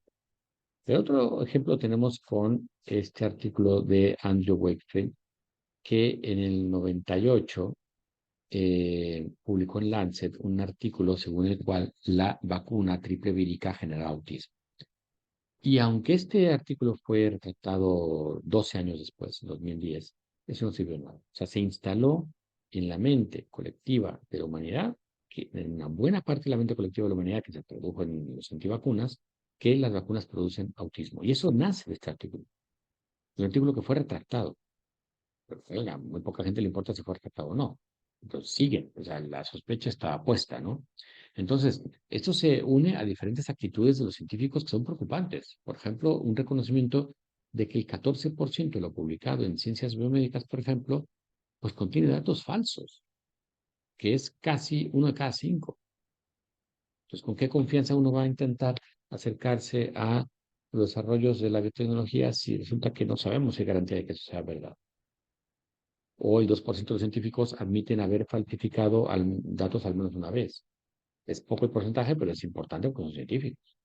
El otro ejemplo tenemos con este artículo de Andrew Wakefield, que en el 98 publicó en Lancet un artículo según el cual la vacuna triple vírica genera autismo. Y aunque este artículo fue retractado 12 años después, en 2010, eso no sirvió de nada. O sea, se instaló en la mente colectiva de la humanidad, que en una buena parte de la mente colectiva de la humanidad que se produjo en los antivacunas, que las vacunas producen autismo. Y eso nace de este artículo. Un artículo que fue retractado. Pero, oiga, muy poca gente le importa si fue retractado o no. Entonces siguen, o sea, la sospecha está puesta, ¿no? Entonces, esto se une a diferentes actitudes de los científicos que son preocupantes. Por ejemplo, un reconocimiento de que el 14% de lo publicado en ciencias biomédicas, por ejemplo, pues contiene datos falsos, que es casi uno de cada cinco. Entonces, ¿con qué confianza uno va a intentar acercarse a los desarrollos de la biotecnología si resulta que no sabemos si hay garantía de que eso sea verdad? O el 2% de los científicos admiten haber falsificado datos al menos una vez. Es poco el porcentaje, pero es importante porque son científicos.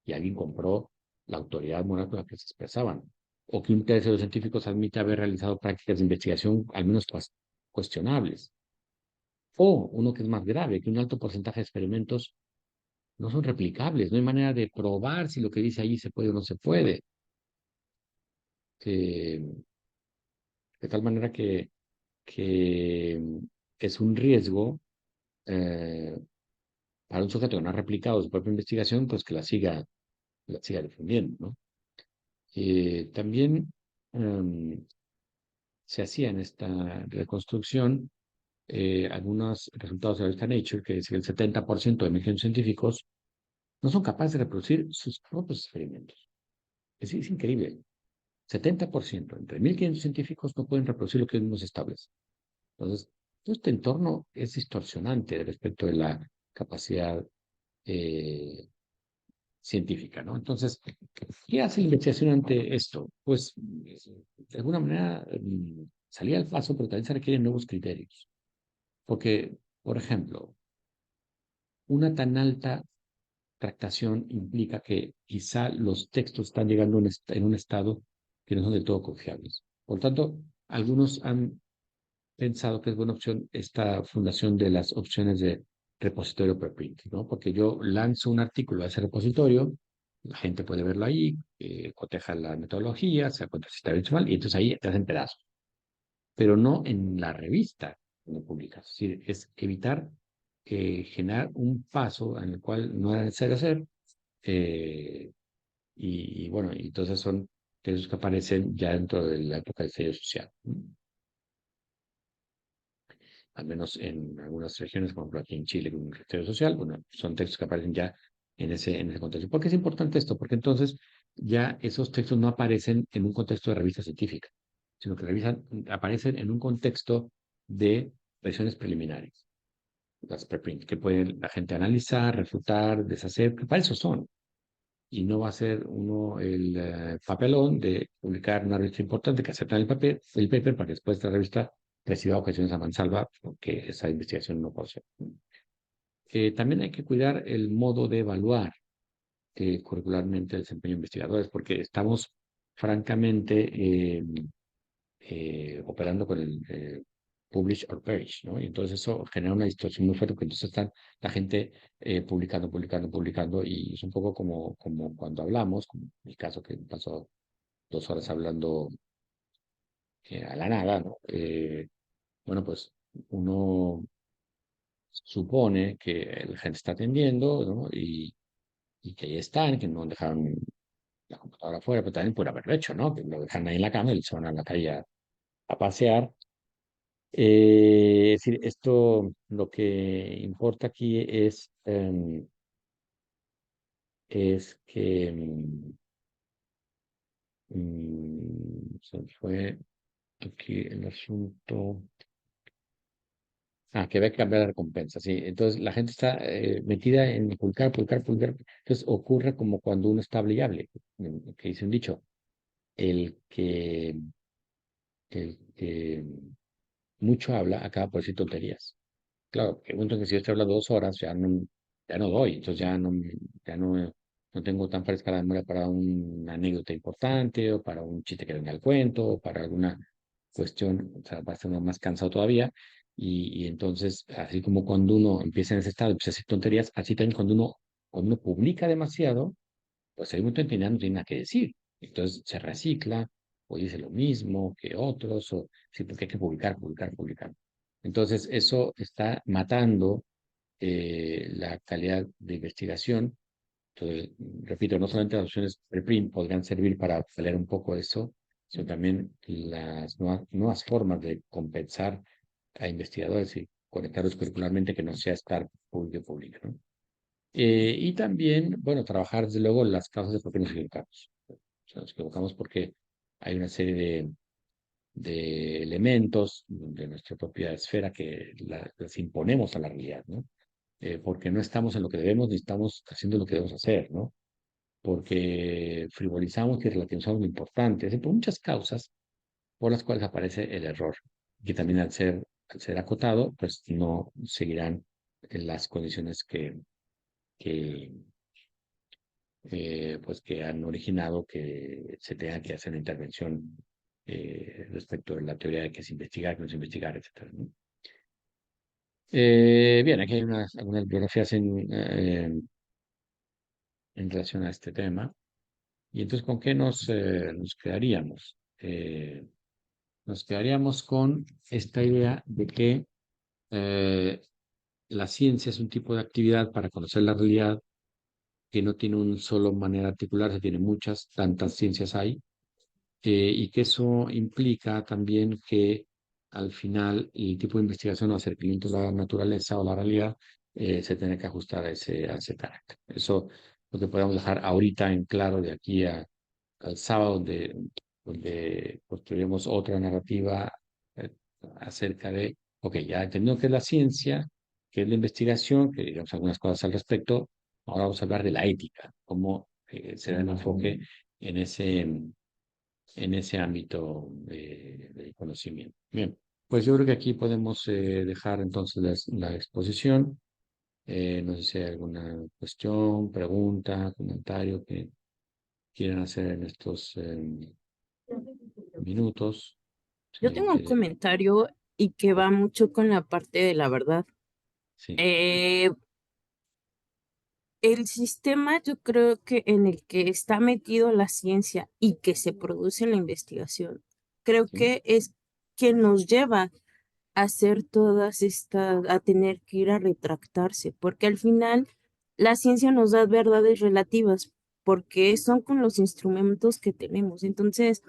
Y alguien compró la autoridad moral con la que se expresaban. O que un tercio de los científicos admite haber realizado prácticas de investigación al menos cuestionables. O uno que es más grave, que un alto porcentaje de experimentos no son replicables. No hay manera de probar si lo que dice allí se puede o no se puede. Eh, de tal manera que es un riesgo eh, para un sujeto que no ha replicado su propia investigación, pues que la siga difundiendo, ¿no? También se hacía en esta reconstrucción algunos resultados de la revista Nature, que decía que el 70% de investigadores científicos no son capaces de reproducir sus propios experimentos. Es increíble. 70%, entre 1.500 científicos no pueden reproducir lo que ellos establecen. Entonces, todo este entorno es distorsionante respecto de la capacidad eh, científica, ¿no? Entonces, ¿qué hace la investigación ante esto? Pues, de alguna manera, salir al paso, pero también se requieren nuevos criterios. Porque, por ejemplo, una tan alta tractación implica que quizá los textos están llegando en un estado que no son del todo confiables. Por tanto, algunos han pensado que es buena opción esta fundación de las opciones de repositorio preprint, ¿no? Porque yo lanzo un artículo a ese repositorio, la gente puede verlo ahí, coteja la metodología, se da cuenta si está bien o mal, y entonces ahí te hacen pedazos, pero no en la revista donde publicas. Es decir, es evitar generar un paso en el cual no era necesario hacer, eh, y bueno, y entonces son textos que aparecen ya dentro de la época del sello social. Al menos en algunas regiones, como por ejemplo aquí en Chile, con el Ministerio Social, bueno, son textos que aparecen ya en ese contexto. ¿Por qué es importante esto? Porque entonces ya esos textos no aparecen en un contexto de revista científica, sino que aparecen en un contexto de versiones preliminares, las preprint, que puede la gente analizar, refutar, deshacer, que para eso son. Y no va a ser uno el papelón de publicar una revista importante que aceptan el paper para que después esta revista reciba objeciones a mansalva porque esa investigación no puede ser. También hay que cuidar el modo de evaluar curricularmente el desempeño de investigadores porque estamos francamente operando con el publish or perish, ¿no? Y entonces eso genera una distorsión muy fuerte porque entonces están la gente publicando y es un poco como cuando hablamos, como el caso que pasó 2 horas hablando a la nada, ¿no? Bueno, pues uno supone que la gente está atendiendo, ¿no? Y que ahí están, que no dejaron la computadora afuera, pero también por haberlo hecho, ¿no? Que lo dejan ahí en la cama y se van a la calle a pasear. Es decir, esto lo que importa aquí es que se me fue aquí el asunto. Que había que cambiar la recompensa, sí. Entonces la gente está metida en publicar, publicar, publicar. Entonces ocurre como cuando uno está hable y hable, que dice un dicho, el que, el que mucho habla acaba por decir tonterías. Claro, porque un momento en que si yo estoy hablando 2 horas, ya no doy, entonces ya no tengo tan fresca la memoria para una anécdota importante, o para un chiste que venga al cuento, o para alguna cuestión, o sea, va a estar uno más cansado todavía, y entonces, así como cuando uno empieza en ese estado, empieza a decir tonterías, así también cuando uno publica demasiado, pues hay un momento en que ya no tiene nada que decir, entonces se recicla, o dice lo mismo que otros, o sí, porque hay que publicar, publicar, publicar. Entonces, eso está matando la calidad de investigación. Entonces, repito, no solamente las opciones preprint podrían servir para pelear un poco eso, sino también las nuevas formas de compensar a investigadores y conectarlos curricularmente que no sea estar público, ¿no? Y también, bueno, trabajar desde luego las causas de por qué nos equivocamos. O sea, nos equivocamos porque hay una serie de elementos de nuestra propia esfera que las imponemos a la realidad, ¿no? Porque no estamos en lo que debemos ni estamos haciendo lo que debemos hacer, ¿no? Porque frivolizamos y relativizamos lo importante, así por muchas causas por las cuales aparece el error, que también al ser acotado, pues no seguirán en las condiciones que, pues que han originado que se tenga que hacer una intervención respecto de la teoría de que es investigar, que no es investigar, etcétera, ¿no? Bien, aquí hay algunas biografías en relación a este tema. Y entonces, ¿con qué nos quedaríamos? Nos quedaríamos con esta idea de que eh, la ciencia es un tipo de actividad para conocer la realidad que no tiene una sola manera de articularse, tiene muchas, tantas ciencias hay, y que eso implica también que al final el tipo de investigación o acercamiento a la naturaleza o la realidad se tiene que ajustar a ese carácter. Eso lo que podemos dejar ahorita en claro de aquí al sábado, donde construiremos otra narrativa eh, acerca de, ok, ya entendiendo qué es la ciencia, qué es la investigación, que digamos algunas cosas al respecto, ahora vamos a hablar de la ética, cómo se da el enfoque en ese ámbito del conocimiento. Bien, pues yo creo que aquí podemos dejar entonces la exposición. No sé si hay alguna cuestión, pregunta, comentario que quieran hacer en estos minutos. Yo Sí, tengo un comentario y que va mucho con la parte de la verdad. sí, Eh, el sistema, yo creo que en el que está metido la ciencia y que se produce la investigación, creo sí, que es que nos lleva a hacer todas estas, a tener que ir a retractarse, porque al final la ciencia nos da verdades relativas, porque son con los instrumentos que tenemos. Entonces,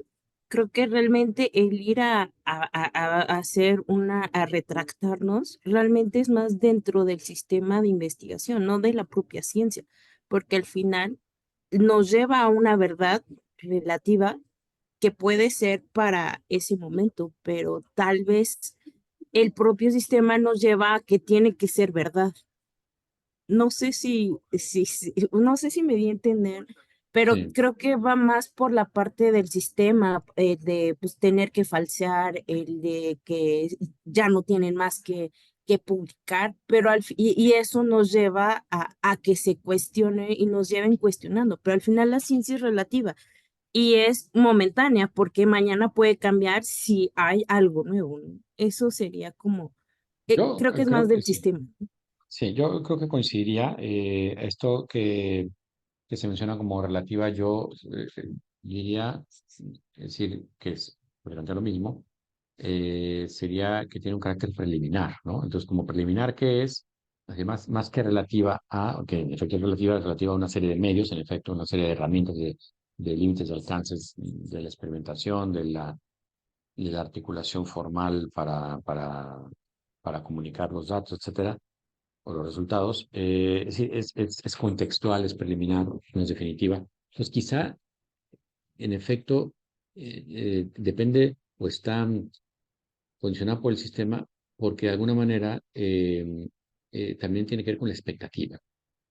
creo que realmente el ir a hacer a retractarnos, realmente es más dentro del sistema de investigación, no de la propia ciencia, porque al final nos lleva a una verdad relativa que puede ser para ese momento, pero tal vez el propio sistema nos lleva a que tiene que ser verdad. No sé no sé si me di a entender, pero sí, creo que va más por la parte del sistema, de pues, tener que falsear, el de que ya no tienen más que publicar, pero y eso nos lleva a que se cuestione y nos lleven cuestionando, pero al final la ciencia es relativa y es momentánea porque mañana puede cambiar si hay algo nuevo, ¿no? Eso sería como, yo creo que es más creo que del sí. sistema. Sí, yo creo que coincidiría. Esto que se menciona como relativa, yo diría, es decir, que es prácticamente lo mismo, sería que tiene un carácter preliminar, ¿no? Entonces, como preliminar, ¿qué es? Además, más que relativa a, que en efecto es relativa a una serie de medios, en efecto, una serie de herramientas, de límites, de alcances, de la experimentación, de la articulación formal para comunicar los datos, etcétera, o los resultados. Es decir, es contextual, es preliminar, no es definitiva. Entonces, quizá, en efecto, depende o está condicionado por el sistema porque de alguna manera también tiene que ver con la expectativa.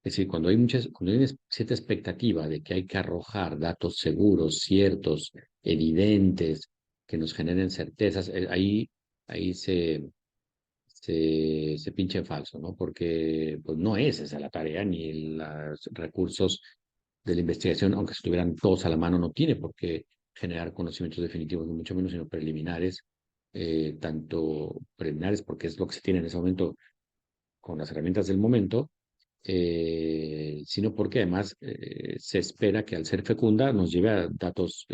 Es decir, cuando hay una cierta expectativa de que hay que arrojar datos seguros, ciertos, evidentes, que nos generen certezas, ahí se pincha en falso, ¿no? Porque pues, no es esa la tarea, ni los recursos de la investigación, aunque estuvieran todos a la mano, no tiene por qué generar conocimientos definitivos, ni mucho menos, sino preliminares, tanto preliminares, porque es lo que se tiene en ese momento con las herramientas del momento, sino porque además se espera que al ser fecunda nos lleve a datos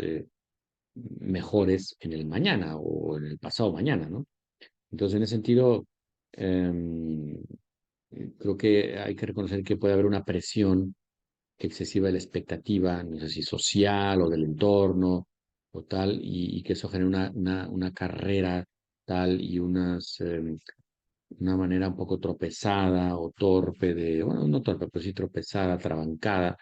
mejores en el mañana o en el pasado mañana, ¿no? Entonces, en ese sentido, em, creo que hay que reconocer que puede haber una presión excesiva de la expectativa, no sé si social o del entorno o tal, y que eso genera una carrera tal y una manera un poco tropezada o torpe de, bueno, no torpe, pero sí tropezada, trabancada,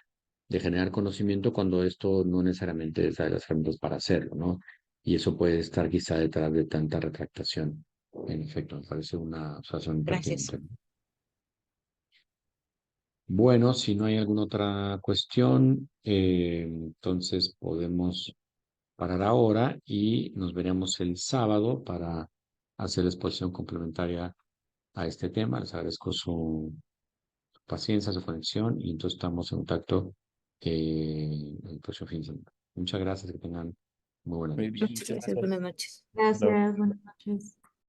de generar conocimiento cuando esto no necesariamente es de las herramientas para hacerlo, ¿no? Y eso puede estar quizá detrás de tanta retractación. En efecto, me parece una observación Gracias. pertinente. Bueno, si no hay alguna otra cuestión, entonces podemos parar ahora y nos veremos el sábado para hacer la exposición complementaria a este tema. Les agradezco su paciencia, su conexión y entonces estamos en contacto el próximo fin de semana. Muchas gracias, que tengan muy buenas Muy noches. bien, Muchas muchas gracias. gracias. Buenas noches. Gracias, buenas noches.